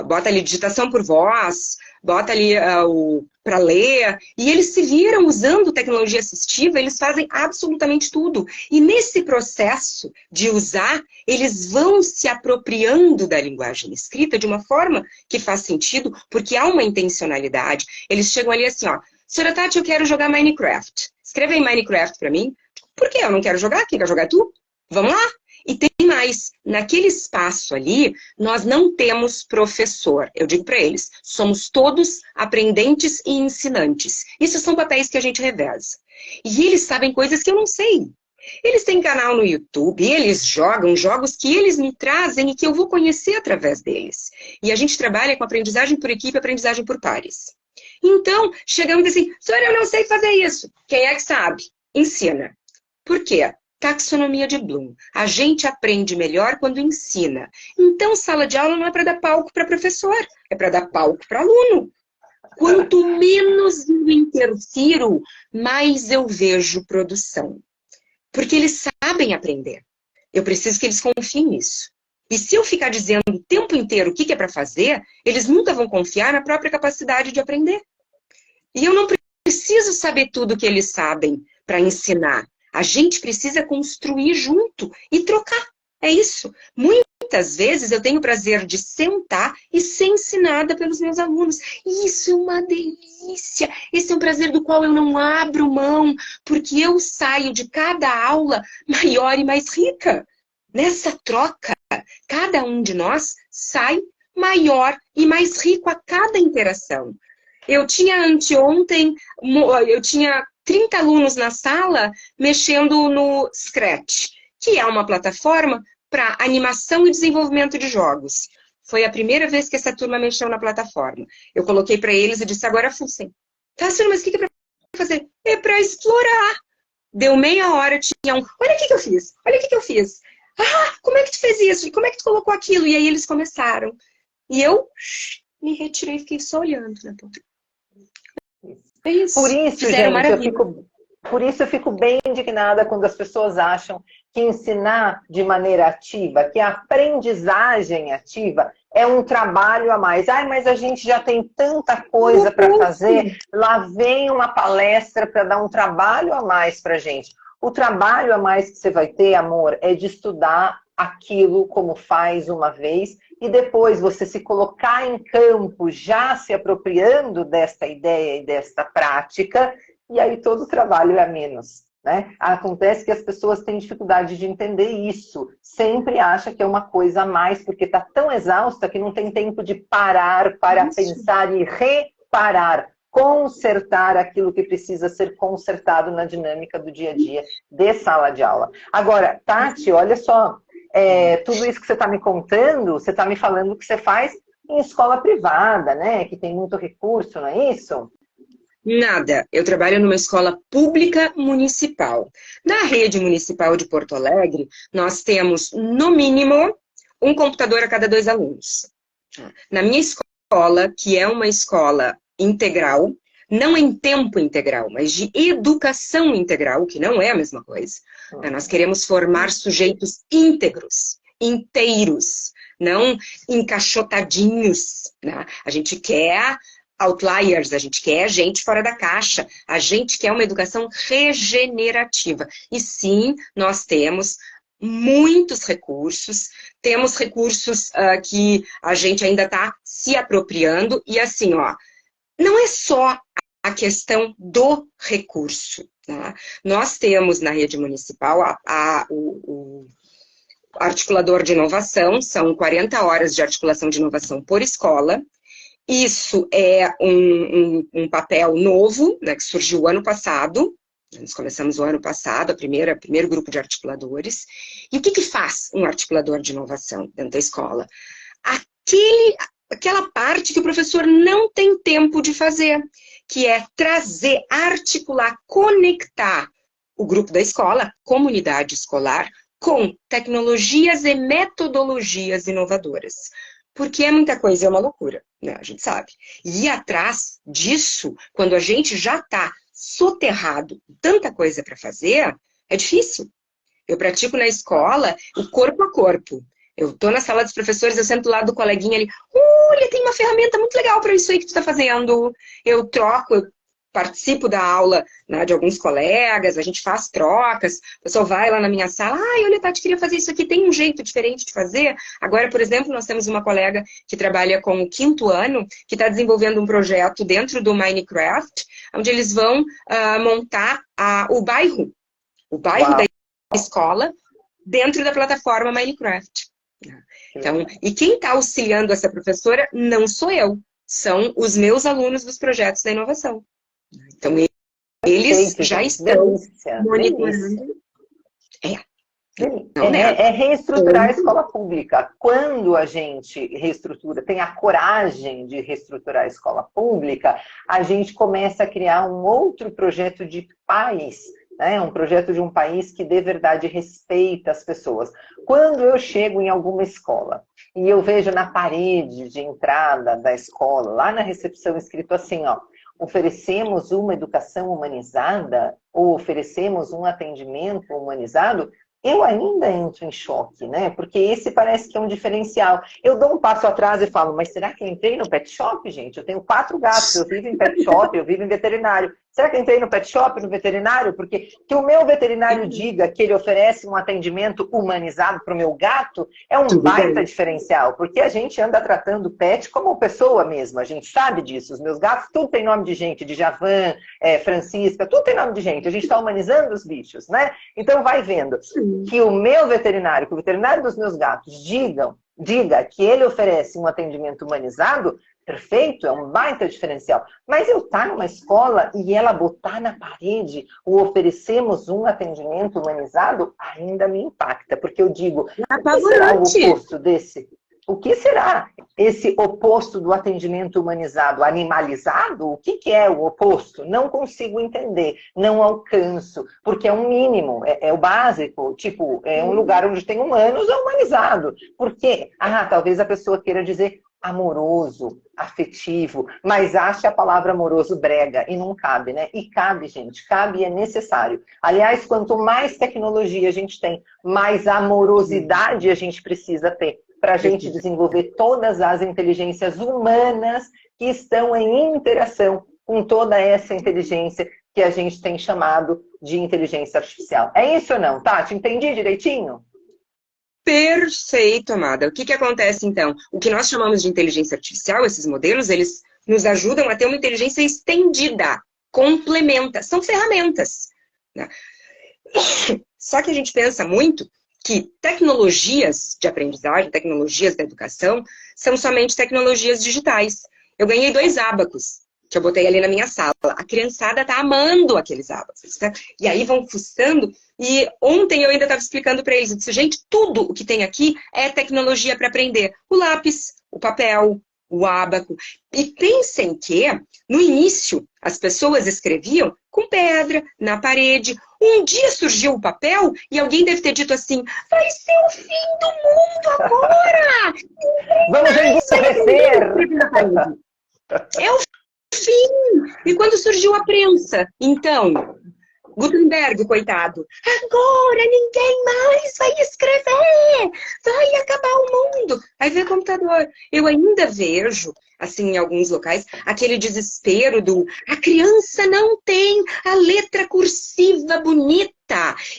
bota ali digitação por voz, bota ali para ler, e eles se viram usando tecnologia assistiva, eles fazem absolutamente tudo. E nesse processo de usar, eles vão se apropriando da linguagem escrita de uma forma que faz sentido, porque há uma intencionalidade. Eles chegam ali assim, ó, senhora Tati, eu quero jogar Minecraft. Escreva em Minecraft para mim. Por quê? Eu não quero jogar, quem quer jogar é tu? Vamos lá. E tem mais, naquele espaço ali, nós não temos professor. Eu digo para eles, somos todos aprendentes e ensinantes. Isso são papéis que a gente reveza. E eles sabem coisas que eu não sei. Eles têm canal no YouTube, eles jogam jogos que eles me trazem e que eu vou conhecer através deles. E a gente trabalha com aprendizagem por equipe, aprendizagem por pares. Então, chegamos assim, senhora, eu não sei fazer isso. Quem é que sabe? Ensina. Por quê? Taxonomia de Bloom. A gente aprende melhor quando ensina. Então, sala de aula não é para dar palco para professor, é para dar palco para aluno. Quanto menos eu interfiro, mais eu vejo produção. Porque eles sabem aprender. Eu preciso que eles confiem nisso. E se eu ficar dizendo o tempo inteiro o que é para fazer, eles nunca vão confiar na própria capacidade de aprender. E eu não preciso saber tudo que eles sabem para ensinar. A gente precisa construir junto e trocar. É isso. Muitas vezes eu tenho o prazer de sentar e ser ensinada pelos meus alunos. E isso é uma delícia. Esse é um prazer do qual eu não abro mão, porque eu saio de cada aula maior e mais rica. Nessa troca, cada um de nós sai maior e mais rico a cada interação. Eu tinha anteontem, eu tinha 30 alunos na sala mexendo no Scratch, que é uma plataforma para animação e desenvolvimento de jogos. Foi a primeira vez que essa turma mexeu na plataforma. Eu coloquei para eles e disse, agora fucem. Tá, senhora, mas o que é para fazer? É para explorar. Deu meia hora, tinha um, olha o que eu fiz, olha o que eu fiz. Ah, como é que tu fez isso? E como é que tu colocou aquilo? E aí eles começaram. E eu me retirei e fiquei só olhando, né? É isso. Por isso, gente, por isso eu fico bem indignada quando as pessoas acham que ensinar de maneira ativa, que a aprendizagem ativa é um trabalho a mais. Ai, mas a gente já tem tanta coisa para fazer, lá vem uma palestra para dar um trabalho a mais para a gente. O trabalho a mais que você vai ter, amor, é de estudar aquilo como faz uma vez e depois você se colocar em campo já se apropriando desta ideia e desta prática, e aí todo o trabalho é a menos. Né? Acontece que as pessoas têm dificuldade de entender isso, sempre acha que é uma coisa a mais, porque está tão exausta que não tem tempo de parar para pensar e reparar, consertar aquilo que precisa ser consertado na dinâmica do dia a dia de sala de aula. Agora, Tati, olha só, tudo isso que você está me contando, você está me falando que você faz em escola privada, né? Que tem muito recurso, não é isso? Nada. Eu trabalho numa escola pública municipal. Na rede municipal de Porto Alegre, nós temos, no mínimo, um computador a cada 2 alunos. Na minha escola, que é uma escola integral, não em tempo integral, mas de educação integral, que não é a mesma coisa, né? Nós queremos formar sujeitos íntegros, inteiros, não encaixotadinhos, né? A gente quer outliers, a gente quer gente fora da caixa, a gente quer uma educação regenerativa. E sim, nós temos muitos recursos, temos recursos que a gente ainda está se apropriando, e assim, ó, não é só a questão do recurso. Tá? Nós temos na rede municipal o articulador de inovação, são 40 horas de articulação de inovação por escola. Isso é um papel novo, né, que surgiu ano passado. Nós começamos o ano passado, o primeiro grupo de articuladores. E o que faz um articulador de inovação dentro da escola? Aquela parte que o professor não tem tempo de fazer, que é trazer, articular, conectar o grupo da escola, a comunidade escolar, com tecnologias e metodologias inovadoras. Porque é muita coisa, é uma loucura, né? A gente sabe. E ir atrás disso, quando a gente já está soterrado, tanta coisa para fazer, é difícil. Eu pratico na escola o corpo a corpo. Eu estou na sala dos professores, eu sento do lado do coleguinha ali, olha, tem uma ferramenta muito legal para isso aí que tu está fazendo. Eu troco, eu participo da aula, né, de alguns colegas, a gente faz trocas, o pessoal vai lá na minha sala, olha, Tati, queria fazer isso aqui, tem um jeito diferente de fazer. Agora, por exemplo, nós temos uma colega que trabalha com o 5º ano, que está desenvolvendo um projeto dentro do Minecraft, onde eles vão montar o bairro da escola, dentro da plataforma Minecraft. Então, e quem está auxiliando essa professora não sou eu, são os meus alunos dos projetos da inovação. Então, eles já estão monitorando. É reestruturar a escola pública. Quando a gente reestrutura, tem a coragem de reestruturar a escola pública, a gente começa a criar um outro projeto de país, né? Um projeto de um país que de verdade respeita as pessoas. Quando eu chego em alguma escola e eu vejo na parede de entrada da escola, lá na recepção, escrito assim, ó, oferecemos uma educação humanizada ou oferecemos um atendimento humanizado, eu ainda entro em choque, né? Porque esse parece que é um diferencial. Eu dou um passo atrás e falo, mas será que eu entrei no pet shop, gente? Eu tenho 4 gatos, eu vivo em pet shop, eu vivo em veterinário. Será que eu entrei no pet shop, no veterinário? Porque que o meu veterinário diga que ele oferece um atendimento humanizado para o meu gato é um baita diferencial, porque a gente anda tratando o pet como pessoa mesmo, a gente sabe disso. Os meus gatos, tudo tem nome de gente, de Javan, Francisca, tudo tem nome de gente. A gente está humanizando os bichos, né? Então vai vendo que o meu veterinário, que o veterinário dos meus gatos diga que ele oferece um atendimento humanizado, perfeito, é um baita diferencial. Mas eu estar numa escola e ela botar na parede o oferecemos um atendimento humanizado, ainda me impacta, porque eu digo, o que será o oposto desse? O que será esse oposto do atendimento humanizado? Animalizado? O que é o oposto? Não consigo entender, não alcanço, porque é um mínimo, é o básico, tipo, é um lugar onde tem humanos, é humanizado. Por quê? Talvez a pessoa queira dizer amoroso, afetivo, mas acha a palavra amoroso brega e não cabe, né? E cabe, gente, cabe e é necessário. Aliás, quanto mais tecnologia a gente tem, mais amorosidade a gente precisa ter para a gente desenvolver todas as inteligências humanas que estão em interação com toda essa inteligência que a gente tem chamado de inteligência artificial. É isso ou não, Tati? Entendi direitinho? Perfeito, amada. O que que acontece, então? O que nós chamamos de inteligência artificial, esses modelos, eles nos ajudam a ter uma inteligência estendida, complementa, são ferramentas, né? Só que a gente pensa muito que tecnologias de aprendizagem, tecnologias da educação, são somente tecnologias digitais. Eu ganhei 2 ábacos, que eu botei ali na minha sala. A criançada tá amando aqueles ábacos, tá? E aí vão fuçando. E ontem eu ainda estava explicando para eles, eu disse, gente, tudo o que tem aqui é tecnologia para aprender. O lápis, o papel, o ábaco. E pensem que, no início, as pessoas escreviam com pedra, na parede. Um dia surgiu o papel e alguém deve ter dito assim, vai ser o fim do mundo agora! Vamos enlouquecer! É o fim! E quando surgiu a prensa? Então, Gutenberg, coitado, agora ninguém mais vai escrever! Vai acabar o mundo! Aí veio o computador. Eu ainda vejo, assim, em alguns locais, aquele desespero do a criança não tem a letra cursiva bonita.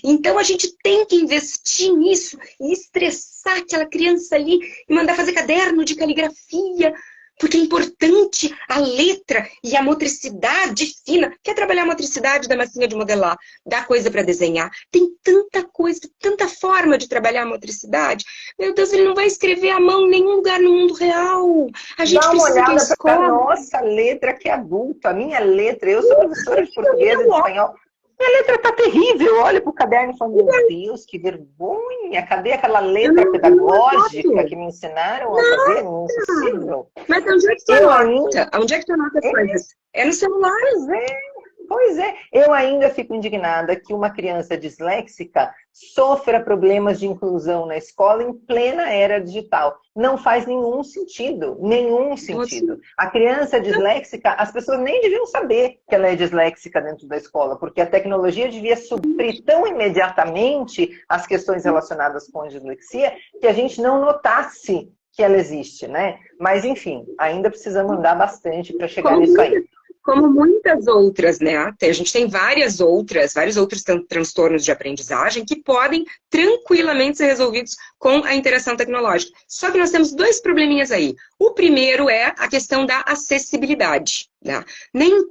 Então a gente tem que investir nisso e estressar aquela criança ali e mandar fazer caderno de caligrafia. Porque é importante a letra e a motricidade fina. Quer trabalhar a motricidade da massinha de modelar? Dá coisa para desenhar. Tem tanta coisa, tanta forma de trabalhar a motricidade. Meu Deus, ele não vai escrever à mão em nenhum lugar no mundo real. A gente Dá uma precisa que a olhada para a escola... nossa letra que é adulta. A minha letra, eu sou professora de português e de espanhol. Minha letra tá terrível. Olha pro caderno e falo, meu Deus, que vergonha. Cadê aquela letra pedagógica que me ensinaram a fazer? Não é possível. Mas onde é que tu anota? Onde é que tu anota as coisas? É no celular. Pois é. Eu ainda fico indignada que uma criança disléxica sofra problemas de inclusão na escola em plena era digital. Não faz nenhum sentido. Nenhum sentido. A criança disléxica, as pessoas nem deviam saber que ela é disléxica dentro da escola, porque a tecnologia devia suprir tão imediatamente as questões relacionadas com a dislexia que a gente não notasse que ela existe, né? Mas, enfim, ainda precisamos andar bastante para chegar nisso aí. Como muitas outras, né? A gente tem vários outros transtornos de aprendizagem que podem tranquilamente ser resolvidos com a interação tecnológica. Só que nós temos 2 probleminhas aí. O primeiro é a questão da acessibilidade, né? Nem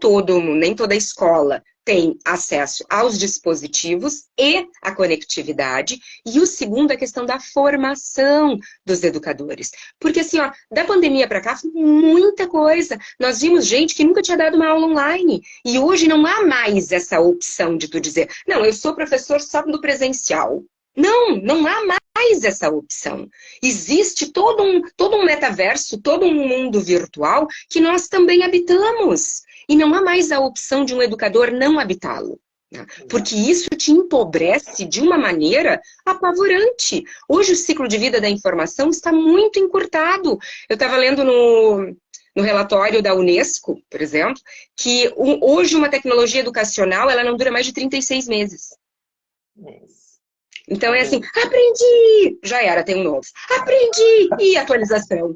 toda escola tem acesso aos dispositivos e à conectividade. E o segundo é a questão da formação dos educadores. Porque assim, ó, da pandemia para cá, muita coisa. Nós vimos gente que nunca tinha dado uma aula online. E hoje não há mais essa opção de tu dizer, não, eu sou professor só do presencial. Não há mais essa opção. Existe todo um metaverso, todo um mundo virtual que nós também habitamos. E não há mais a opção de um educador não habitá-lo. Né? Porque isso te empobrece de uma maneira apavorante. Hoje o ciclo de vida da informação está muito encurtado. Eu estava lendo no relatório da Unesco, por exemplo, que hoje uma tecnologia educacional ela não dura mais de 36 meses. Então é assim, aprendi! Já era, tem um novo. Aprendi! E atualização.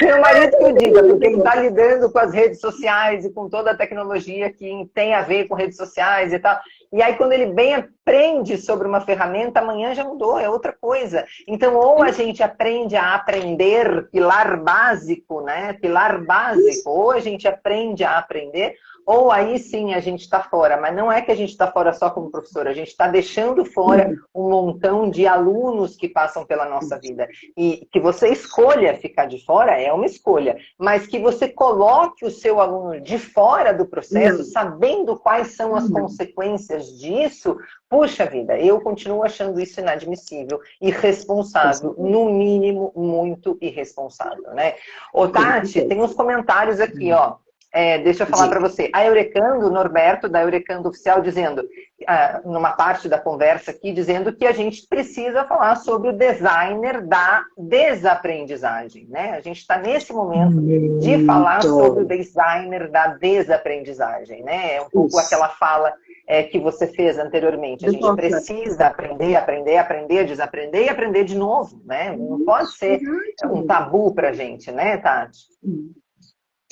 Meu marido que eu diga, porque ele está lidando com as redes sociais e com toda a tecnologia que tem a ver com redes sociais e tal. E aí, quando ele bem aprende sobre uma ferramenta, amanhã já mudou, é outra coisa. Então, ou a gente aprende a aprender, pilar básico, né? Pilar básico, ou a gente aprende a aprender, ou aí sim a gente está fora. Mas não é que a gente está fora só como professor, a gente está deixando fora um montão de alunos que passam pela nossa vida. E que você escolha ficar de fora é uma escolha, mas que você coloque o seu aluno de fora do processo, sabendo quais são as consequências disso, puxa vida, eu continuo achando isso inadmissível, irresponsável, no mínimo, muito irresponsável, né? Ô, Tati, tem uns comentários aqui, ó. Deixa eu falar para você. A Eurecando, o Norberto, da Eurecando Oficial, dizendo, numa parte da conversa aqui, dizendo que a gente precisa falar sobre o designer da desaprendizagem, né? A gente está nesse momento de falar sobre o designer da desaprendizagem, né? É um pouco aquela fala que você fez anteriormente. A gente precisa aprender, aprender, aprender, desaprender e aprender de novo, né? Não pode ser um tabu para a gente, né, Tati?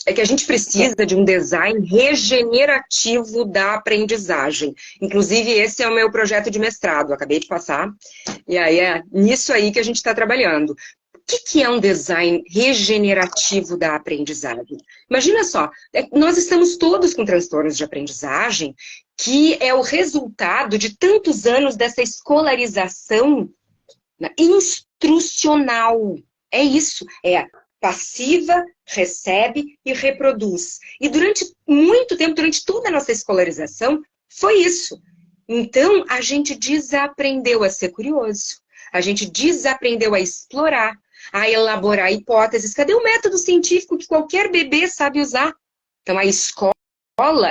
é que a gente precisa de um design regenerativo da aprendizagem. Inclusive, esse é o meu projeto de mestrado, acabei de passar. E aí é nisso aí que a gente está trabalhando. O que é um design regenerativo da aprendizagem? Imagina só, nós estamos todos com transtornos de aprendizagem, que é o resultado de tantos anos dessa escolarização instrucional. É isso, é passiva, recebe e reproduz. E durante muito tempo, durante toda a nossa escolarização, foi isso. Então, a gente desaprendeu a ser curioso, a gente desaprendeu a explorar, a elaborar hipóteses. Cadê o método científico que qualquer bebê sabe usar? Então, a escola,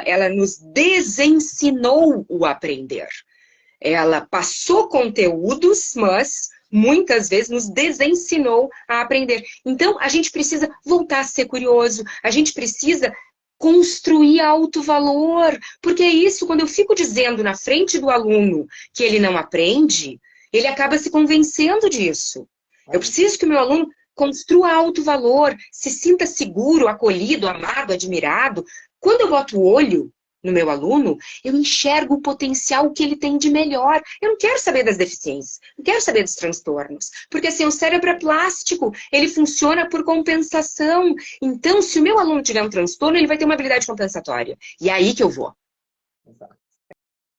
ela nos desensinou o aprender. Ela passou conteúdos, mas muitas vezes nos desensinou a aprender. Então, a gente precisa voltar a ser curioso, a gente precisa construir alto valor, porque é isso, quando eu fico dizendo na frente do aluno que ele não aprende, ele acaba se convencendo disso. Eu preciso que o meu aluno construa alto valor, se sinta seguro, acolhido, amado, admirado. Quando eu boto o olho no meu aluno, eu enxergo o potencial que ele tem de melhor. Eu não quero saber das deficiências, não quero saber dos transtornos, porque assim, o cérebro é plástico, ele funciona por compensação. Então, se o meu aluno tiver um transtorno, ele vai ter uma habilidade compensatória. E é aí que eu vou. Exato.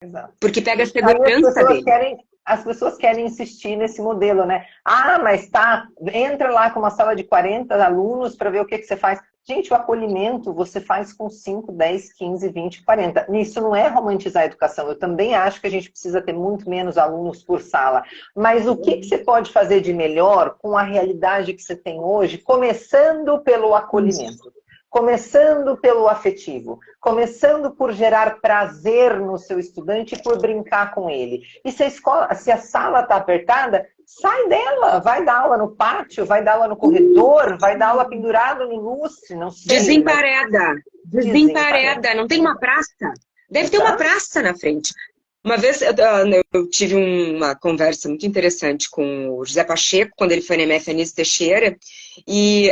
Exato. Porque pega a segurança dele. As pessoas querem insistir nesse modelo, né? Ah, mas tá, entra lá com uma sala de 40 alunos para ver o que você faz. Gente, o acolhimento você faz com 5, 10, 15, 20, 40. Isso não é romantizar a educação. Eu também acho que a gente precisa ter muito menos alunos por sala. Mas o que você pode fazer de melhor com a realidade que você tem hoje, começando pelo acolhimento? Começando pelo afetivo, começando por gerar prazer no seu estudante e por brincar com ele. E se a sala está apertada, sai dela, vai dar aula no pátio, vai dar aula no corredor, vai dar aula pendurado no lustre, não sei. Desempareda, não tem uma praça? Deve ter uma praça na frente. Uma vez eu tive uma conversa muito interessante com o José Pacheco, quando ele foi na MF Anísio Teixeira, e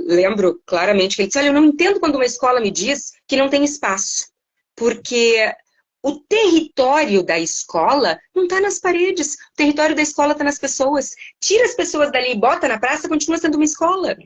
lembro claramente que ele disse, olha, eu não entendo quando uma escola me diz que não tem espaço, porque o território da escola não está nas paredes, o território da escola está nas pessoas. Tira as pessoas dali e bota na praça, continua sendo uma escola.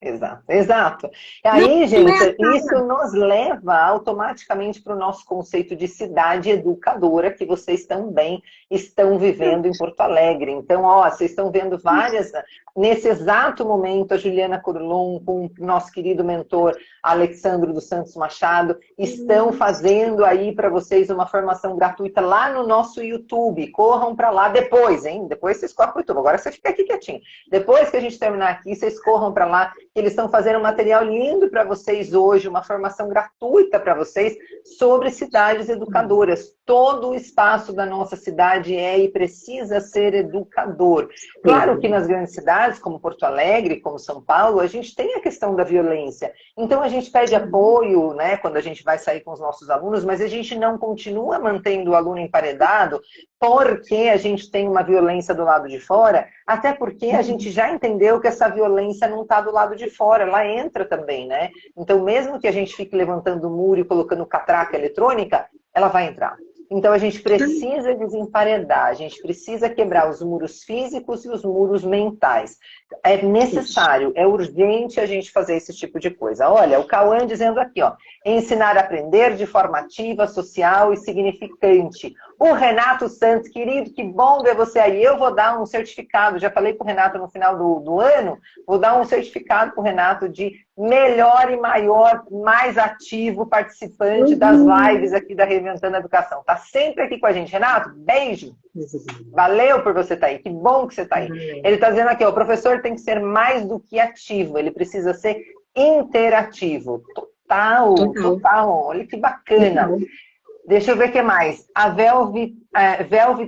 Exato, exato. E aí, gente, isso nos leva automaticamente para o nosso conceito de cidade educadora, que vocês também estão vivendo em Porto Alegre. Então, ó, vocês estão vendo várias... Nesse exato momento, a Juliana Corlon, com o nosso querido mentor Alexandro dos Santos Machado, estão fazendo aí para vocês uma formação gratuita lá no nosso YouTube. Corram para lá depois, hein? Depois vocês corram para o YouTube. Agora você fica aqui quietinho. Depois que a gente terminar aqui, vocês corram para lá. Eles estão fazendo um material lindo para vocês hoje, uma formação gratuita para vocês sobre cidades educadoras. Todo o espaço da nossa cidade é e precisa ser educador. Claro que nas grandes cidades, como Porto Alegre, como São Paulo, a gente tem a questão da violência. Então a gente pede apoio, né, quando a gente vai sair com os nossos alunos, mas a gente não continua mantendo o aluno emparedado porque a gente tem uma violência do lado de fora, até porque a gente já entendeu que essa violência não está do lado de fora, ela entra também, né? Então, mesmo que a gente fique levantando o muro e colocando catraca eletrônica, ela vai entrar. Então, a gente precisa desemparedar, a gente precisa quebrar os muros físicos e os muros mentais. É necessário, é urgente a gente fazer esse tipo de coisa. Olha, o Cauã dizendo aqui, ó, ensinar a aprender de forma ativa, social e significante. O Renato Santos, querido, que bom ver você aí. Eu vou dar um certificado, já falei para o Renato no final do ano, vou dar um certificado para o Renato de melhor e maior, mais ativo participante das lives aqui da Reinventando a Educação. Tá sempre aqui com a gente. Renato, beijo. Valeu por você estar aí. Que bom que você está aí. Ele está dizendo aqui, ó, o professor tem que ser mais do que ativo, ele precisa ser interativo. Total. Olha que bacana. Deixa eu ver o que mais. A Velve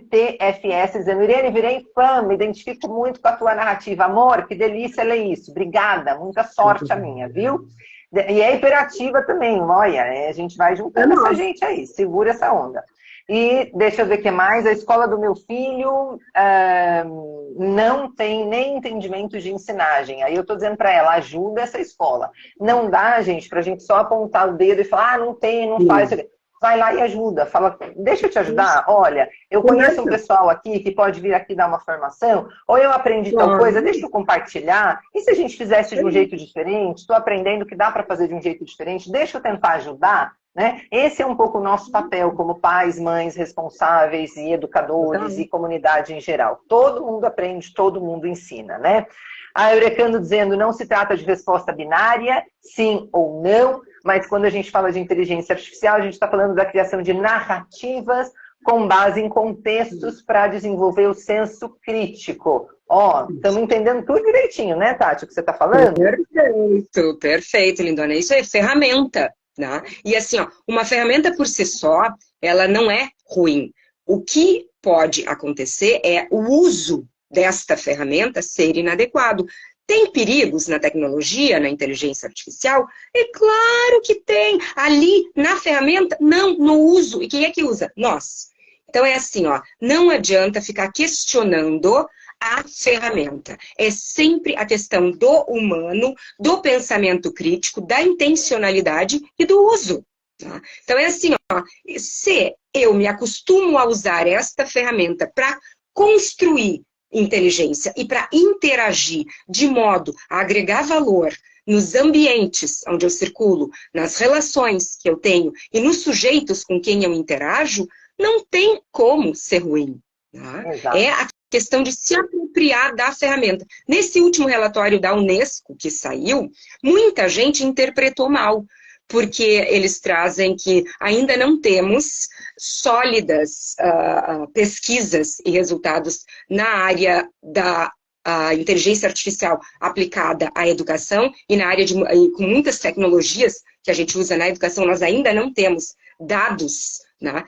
TFS dizendo, Irene, virei fã, me identifico muito com a tua narrativa. Amor, que delícia ler isso. Obrigada, muita sorte a minha, viu? E é hiperativa também, olha, a gente vai juntando essa gente aí, segura essa onda. E deixa eu ver o que mais. A escola do meu filho não tem nem entendimento de ensinagem. Aí eu estou dizendo para ela, ajuda essa escola. Não dá, gente, para a gente só apontar o dedo e falar, não tem, não faz. Vai lá e ajuda. Fala, deixa eu te ajudar. Olha, eu conheço um pessoal aqui que pode vir aqui dar uma formação, ou eu aprendi tal coisa, deixa eu compartilhar. E se a gente fizesse de um jeito diferente? Estou aprendendo que dá para fazer de um jeito diferente, deixa eu tentar ajudar. Né? Esse é um pouco o nosso papel como pais, mães responsáveis e educadores e comunidade em geral. Todo mundo aprende, todo mundo ensina, né? A Eurecano dizendo, não se trata de resposta binária, sim ou não, mas quando a gente fala de inteligência artificial, a gente está falando da criação de narrativas com base em contextos para desenvolver o senso crítico. Ó, estamos entendendo tudo direitinho, né, Tati, o que você está falando? Perfeito, perfeito, lindona. Isso é ferramenta. Né? E assim, ó, uma ferramenta por si só, ela não é ruim. O que pode acontecer é o uso desta ferramenta ser inadequado. Tem perigos na tecnologia, na inteligência artificial? É claro que tem. Ali, na ferramenta, não, no uso. E quem é que usa? Nós. Então é assim, ó, não adianta ficar questionando a ferramenta. É sempre a questão do humano, do pensamento crítico, da intencionalidade e do uso. Tá? Então é assim, ó, se eu me acostumo a usar esta ferramenta para construir inteligência e para interagir de modo a agregar valor nos ambientes onde eu circulo, nas relações que eu tenho e nos sujeitos com quem eu interajo, não tem como ser ruim. Tá? É a questão de se apropriar da ferramenta. Nesse último relatório da Unesco que saiu, muita gente interpretou mal, porque eles trazem que ainda não temos sólidas pesquisas e resultados na área da inteligência artificial aplicada à educação e na área com muitas tecnologias que a gente usa na educação, nós ainda não temos dados, né,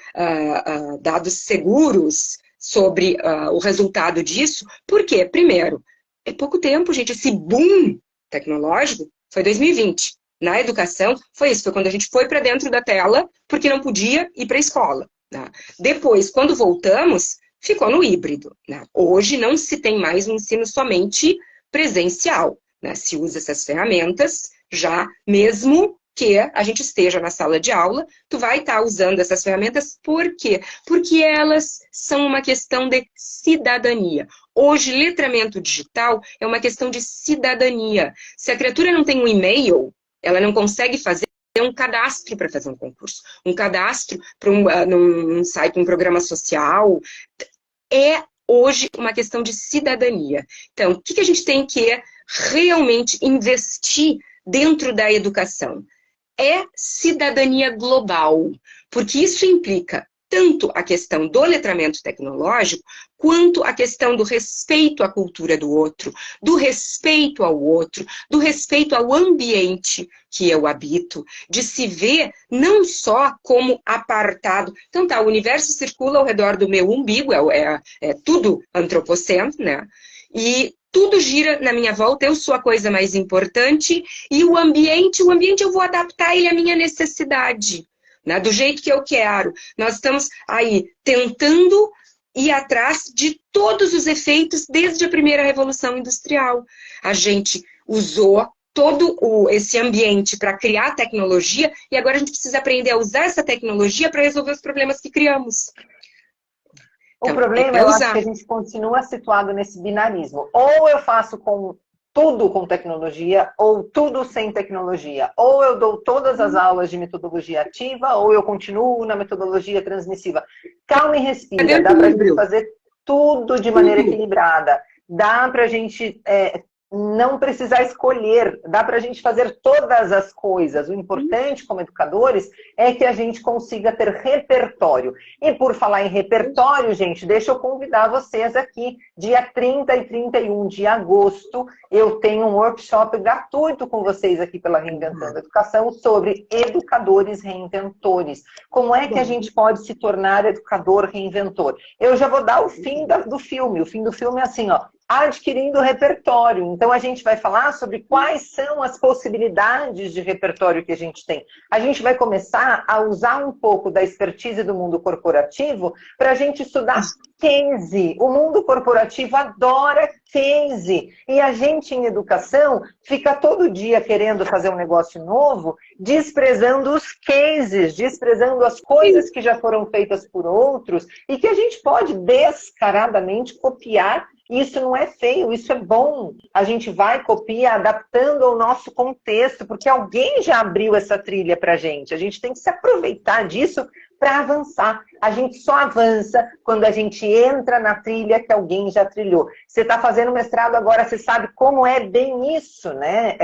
dados seguros sobre o resultado disso. Por quê? Primeiro, é pouco tempo, gente. Esse boom tecnológico foi 2020. Na educação, foi isso. Foi quando a gente foi para dentro da tela, porque não podia ir para a escola. Né? Depois, quando voltamos, ficou no híbrido. Né? Hoje não se tem mais um ensino somente presencial. Né? Se usa essas ferramentas, já mesmo que a gente esteja na sala de aula, tu vai estar usando essas ferramentas. Por quê? Porque elas são uma questão de cidadania. Hoje, letramento digital é uma questão de cidadania. Se a criatura não tem um e-mail, ela não consegue fazer um cadastro para fazer um concurso. Um cadastro para num site, um programa social. É hoje uma questão de cidadania. Então, o que a gente tem que realmente investir dentro da educação? É cidadania global, porque isso implica tanto a questão do letramento tecnológico, quanto a questão do respeito à cultura do outro, do respeito ao outro, do respeito ao ambiente que eu habito, de se ver não só como apartado. Então tá, o universo circula ao redor do meu umbigo, é tudo antropocentro, né? E tudo gira na minha volta, eu sou a coisa mais importante, e o ambiente eu vou adaptar ele à minha necessidade, né? Do jeito que eu quero. Nós estamos aí tentando ir atrás de todos os efeitos desde a primeira Revolução Industrial. A gente usou todo esse ambiente para criar tecnologia, e agora a gente precisa aprender a usar essa tecnologia para resolver os problemas que criamos. O problema, eu acho que a gente continua situado nesse binarismo. Ou eu faço tudo com tecnologia, ou tudo sem tecnologia. Ou eu dou todas as aulas de metodologia ativa, ou eu continuo na metodologia transmissiva. Calma e respira. Dá para a gente fazer tudo de maneira equilibrada. Dá para a gente não precisar escolher. Dá para a gente fazer todas as coisas. O importante, como educadores, é que a gente consiga ter repertório. E por falar em repertório, gente, deixa eu convidar vocês aqui. Dia 30 e 31 de agosto, eu tenho um workshop gratuito com vocês aqui pela Reinventando a Educação sobre educadores reinventores. Como é que a gente pode se tornar educador reinventor? Eu já vou dar o fim do filme. O fim do filme é assim, ó. adquirindo repertório. Então, a gente vai falar sobre quais são as possibilidades de repertório que a gente tem. A gente vai começar a usar um pouco da expertise do mundo corporativo para a gente estudar case. O mundo corporativo adora case. E a gente, em educação, fica todo dia querendo fazer um negócio novo, desprezando os cases, desprezando as coisas que já foram feitas por outros e que a gente pode descaradamente copiar. Isso não é feio, isso é bom. A gente vai copiar adaptando ao nosso contexto, porque alguém já abriu essa trilha para a gente. A gente tem que se aproveitar disso para avançar. A gente só avança quando a gente entra na trilha que alguém já trilhou. Você está fazendo mestrado agora, você sabe como é bem isso, né,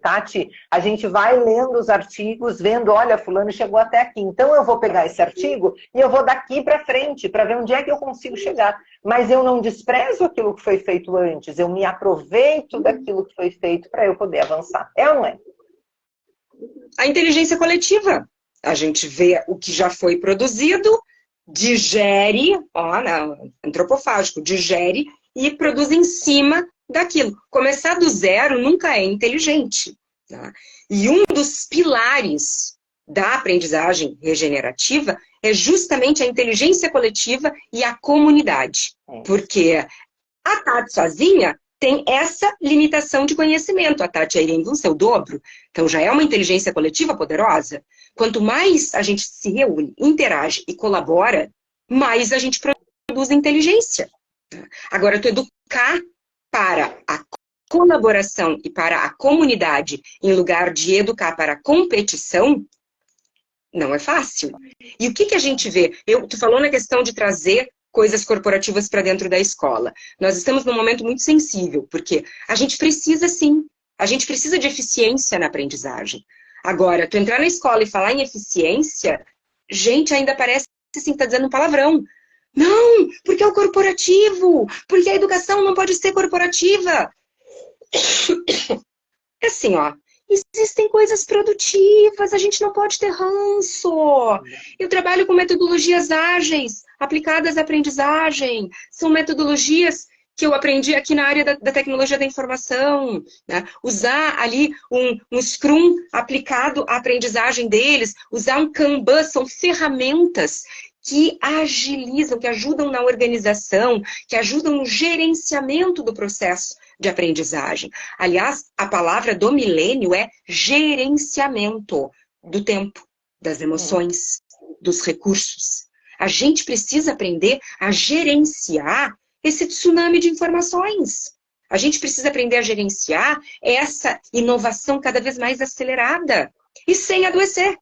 Tati? A gente vai lendo os artigos, vendo, olha, fulano chegou até aqui. Então eu vou pegar esse artigo e eu vou daqui para frente, para ver onde é que eu consigo chegar. Mas eu não desprezo aquilo que foi feito antes, eu me aproveito daquilo que foi feito para eu poder avançar. É ou não é? A inteligência coletiva. A gente vê o que já foi produzido, digere, antropofágico, digere e produz em cima daquilo. Começar do zero nunca é inteligente. Tá? E um dos pilares da aprendizagem regenerativa é justamente a inteligência coletiva e a comunidade. Porque a Tati sozinha tem essa limitação de conhecimento. A Tati iria em seu dobro. Então já é uma inteligência coletiva poderosa. Quanto mais a gente se reúne, interage e colabora, mais a gente produz inteligência. Agora, tu educar para a colaboração e para a comunidade, em lugar de educar para a competição, não é fácil. E o que a gente vê? Tu falou na questão de trazer coisas corporativas para dentro da escola. Nós estamos num momento muito sensível, porque a gente precisa sim, a gente precisa de eficiência na aprendizagem. Agora, tu entrar na escola e falar em eficiência, gente, ainda parece assim, tá dizendo um palavrão. Não, porque é o corporativo, porque a educação não pode ser corporativa. É assim, ó, existem coisas produtivas, a gente não pode ter ranço. Eu trabalho com metodologias ágeis, aplicadas à aprendizagem. São metodologias que eu aprendi aqui na área da tecnologia da informação, né? Usar ali um Scrum aplicado à aprendizagem deles, usar um Kanban, são ferramentas que agilizam, que ajudam na organização, que ajudam no gerenciamento do processo de aprendizagem. Aliás, a palavra do milênio é gerenciamento do tempo, das emoções, dos recursos. A gente precisa aprender a gerenciar esse tsunami de informações. A gente precisa aprender a gerenciar essa inovação cada vez mais acelerada e sem adoecer.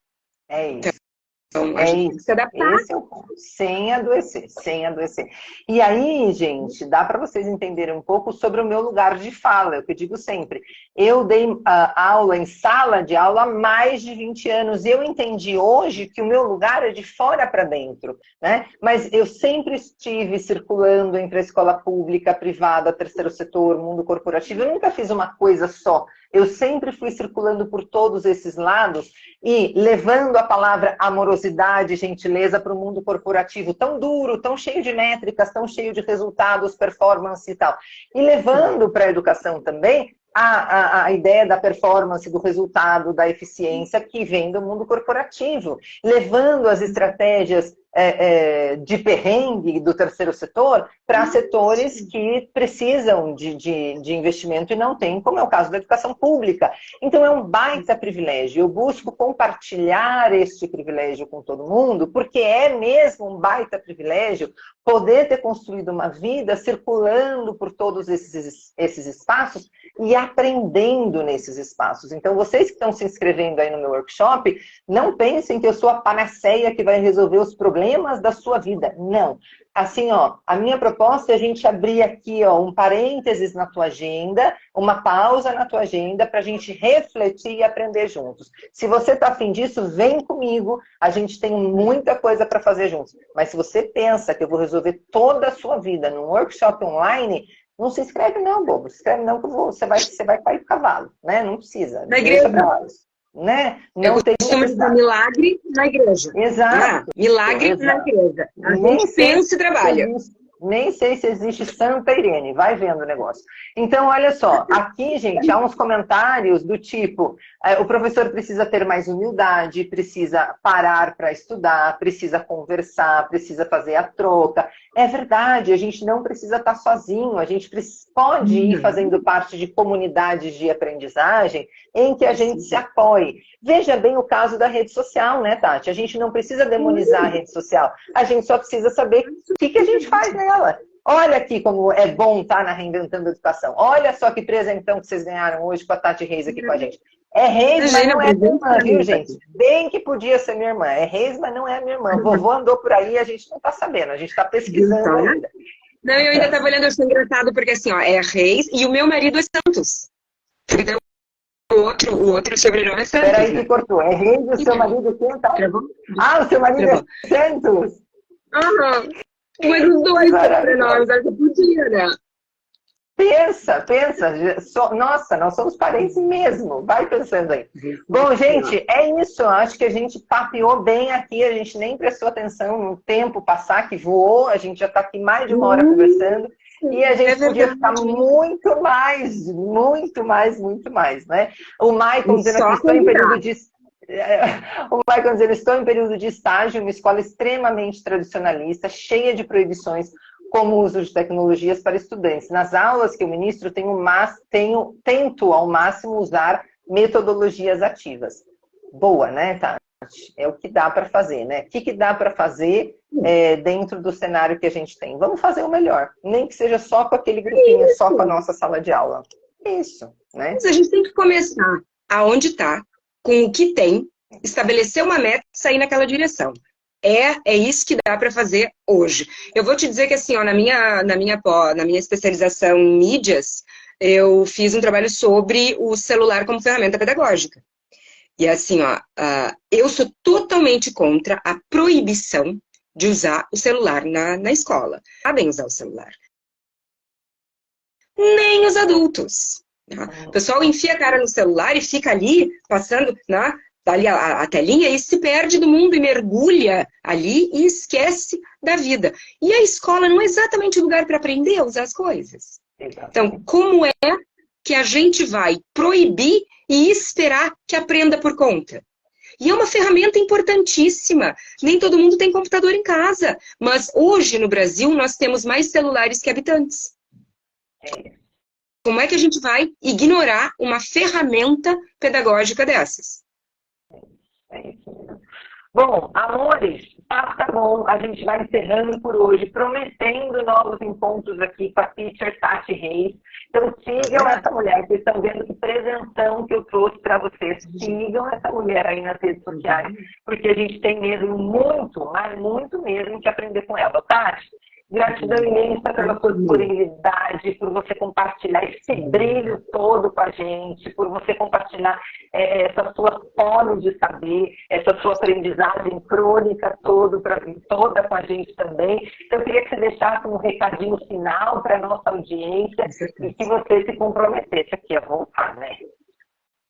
É isso. Então, a gente tem que se adaptar. Esse é o ponto. Sem adoecer, sem adoecer. E aí, gente, dá para vocês entenderem um pouco sobre o meu lugar de fala, é o que eu digo sempre. Eu dei aula em sala de aula há mais de 20 anos e eu entendi hoje que o meu lugar é de fora para dentro, né? Mas eu sempre estive circulando entre a escola pública, a privada, terceiro setor, mundo corporativo. Eu nunca fiz uma coisa só. Eu sempre fui circulando por todos esses lados e levando a palavra amorosidade e gentileza para o mundo corporativo tão duro, tão cheio de métricas, tão cheio de resultados, performance e tal. E levando para a educação também a ideia da performance, do resultado, da eficiência que vem do mundo corporativo. Levando as estratégias de perrengue do terceiro setor para setores que precisam de investimento e não tem, como é o caso da educação pública. Então é um baita privilégio. Eu busco compartilhar este privilégio com todo mundo, porque é mesmo um baita privilégio poder ter construído uma vida circulando por todos esses espaços e aprendendo nesses espaços. Então, vocês que estão se inscrevendo aí no meu workshop, não pensem que eu sou a panaceia que vai resolver os problemas da sua vida. Não. Assim, ó, a minha proposta é a gente abrir aqui, ó, um parênteses na tua agenda, uma pausa na tua agenda para a gente refletir e aprender juntos. Se você está afim disso, vem comigo, a gente tem muita coisa para fazer juntos. Mas se você pensa que eu vou resolver toda a sua vida num workshop online, não se inscreve não, bobo. Se inscreve não que você vai cair do cavalo, né? Não precisa. Na igreja. Né? Não tem necessidade. Milagre na igreja. Exato. Milagre na igreja. A gente pensa e trabalha. Nem sei se existe Santa Irene, vai vendo o negócio. Então, olha só, aqui, gente, há uns comentários do tipo, o professor precisa ter mais humildade, precisa parar para estudar, precisa conversar, precisa fazer a troca. É verdade, a gente não precisa estar sozinho, a gente pode ir fazendo parte de comunidades de aprendizagem em que a gente se apoie. Veja bem o caso da rede social, né, Tati? A gente não precisa demonizar a rede social, a gente só precisa saber o que a gente faz nela. Olha aqui como é bom estar na Reinventando a Educação. Olha só que presentão que vocês ganharam hoje com a Tati Reis aqui com a gente. É Reis, mas não é minha irmã, viu, gente? Bem que podia ser minha irmã. É Reis, mas não é minha irmã. Vovô andou por aí e a gente não está sabendo, a gente está pesquisando ainda. Não, eu ainda estava olhando, eu achei engraçado, porque assim, ó, é Reis e o meu marido é Santos. Entendeu? O outro sobrenome é Santos. Peraí que cortou. É Reis e o seu marido quem tá? Ah, o seu marido é Santos? Aham. Mas os dois sobrenomes, acho que podia, né? Pensa. Nossa, nós somos parentes mesmo. Vai pensando aí. Bom, gente, é isso. Acho que a gente papeou bem aqui. A gente nem prestou atenção no tempo passar, que voou. A gente já está aqui mais de uma hora conversando. E a gente podia ficar muito mais, né? O Maicon dizendo que estou em período de... O Maicon dizendo, estou em período de estágio, uma escola extremamente tradicionalista, cheia de proibições, como o uso de tecnologias para estudantes. Nas aulas que eu ministro, tento ao máximo usar metodologias ativas. Boa, né, Tati? É o que dá para fazer, né? O que dá para fazer dentro do cenário que a gente tem? Vamos fazer o melhor. Nem que seja só com aquele grupinho, só com a nossa sala de aula. Isso, né? Mas a gente tem que começar aonde está, com o que tem, estabelecer uma meta e sair naquela direção. É isso que dá para fazer hoje. Eu vou te dizer que assim, ó, na minha especialização em mídias, eu fiz um trabalho sobre o celular como ferramenta pedagógica. E assim, ó, eu sou totalmente contra a proibição de usar o celular na escola. Sabem usar o celular. Nem os adultos. Tá? O pessoal enfia a cara no celular e fica ali passando, né? Ali a telinha e se perde do mundo e mergulha ali e esquece da vida. E a escola não é exatamente o lugar para aprender a usar as coisas. Então, como é que a gente vai proibir e esperar que aprenda por conta? E é uma ferramenta importantíssima. Nem todo mundo tem computador em casa. Mas hoje, no Brasil, nós temos mais celulares que habitantes. Como é que a gente vai ignorar uma ferramenta pedagógica dessas? É isso mesmo. Bom, amores, tá bom. A gente vai encerrando por hoje, prometendo novos encontros aqui com a teacher Tati Reis. Então sigam essa mulher, vocês estão vendo que presentão que eu trouxe para vocês. Sigam essa mulher aí nas redes sociais, porque a gente tem mesmo muito, mas muito mesmo que aprender com ela. Tati, gratidão imensa pela sua disponibilidade, por você compartilhar esse brilho todo com a gente, por você compartilhar essa sua fome de saber, essa sua aprendizagem crônica toda com a gente também. Então, eu queria que você deixasse um recadinho final para a nossa audiência e que você se comprometesse aqui a voltar, né?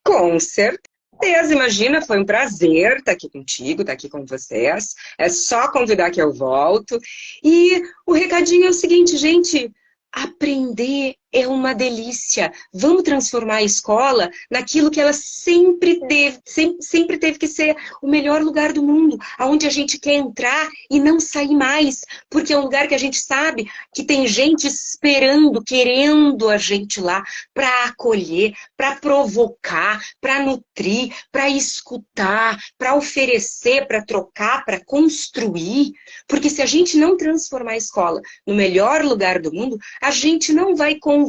Com certeza, imagina, foi um prazer estar aqui contigo, estar aqui com vocês. É só convidar que eu volto. E o recadinho é o seguinte, gente, aprender é uma delícia. Vamos transformar a escola naquilo que ela sempre teve que ser o melhor lugar do mundo, aonde a gente quer entrar e não sair mais, porque é um lugar que a gente sabe que tem gente esperando, querendo a gente lá para acolher, para provocar, para nutrir, para escutar, para oferecer, para trocar, para construir. Porque se a gente não transformar a escola no melhor lugar do mundo, a gente não vai convencer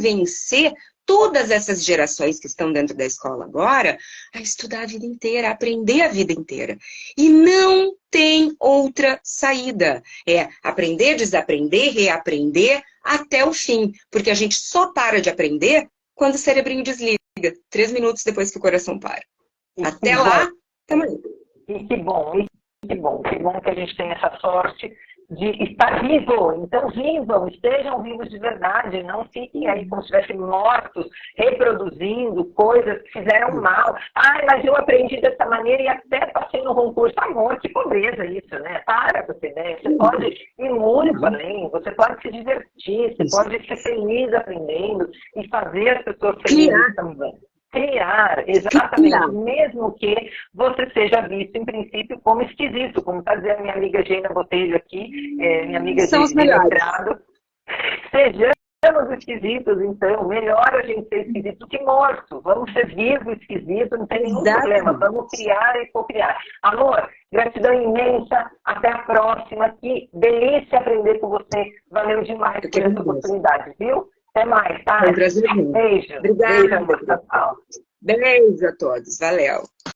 todas essas gerações que estão dentro da escola agora a estudar a vida inteira, a aprender a vida inteira. E não tem outra saída. É aprender, desaprender, reaprender até o fim. Porque a gente só para de aprender quando o cerebrinho desliga. 3 minutos depois que o coração para. Até lá, tamo aí. E que bom que a gente tem essa sorte de estar vivo. Então, vivam, estejam vivos de verdade, não fiquem aí como se estivessem mortos, reproduzindo coisas que fizeram mal. Ai, mas eu aprendi dessa maneira e até passei no concurso. Amor, que pobreza isso, né? Para com essa ideia. Você pode ir muito além, você pode se divertir, você pode ser feliz aprendendo e fazer as pessoas felizes também. Criar, exatamente, mesmo que você seja visto, em princípio, como esquisito, como está dizendo minha amiga Gina Botelho aqui, minha amiga São os de melhores. mestrado. Sejamos esquisitos, então, melhor a gente ser esquisito que morto. Vamos ser vivo, esquisito, não tem nenhum problema. Vamos criar e co-criar. Amor, gratidão imensa, até a próxima. Que delícia aprender com você. Valeu demais por essa oportunidade, viu? Até mais, tá? Foi um prazer. Beijo. Obrigada. Beijo, amor. Tchau. Beijo a todos. Valeu.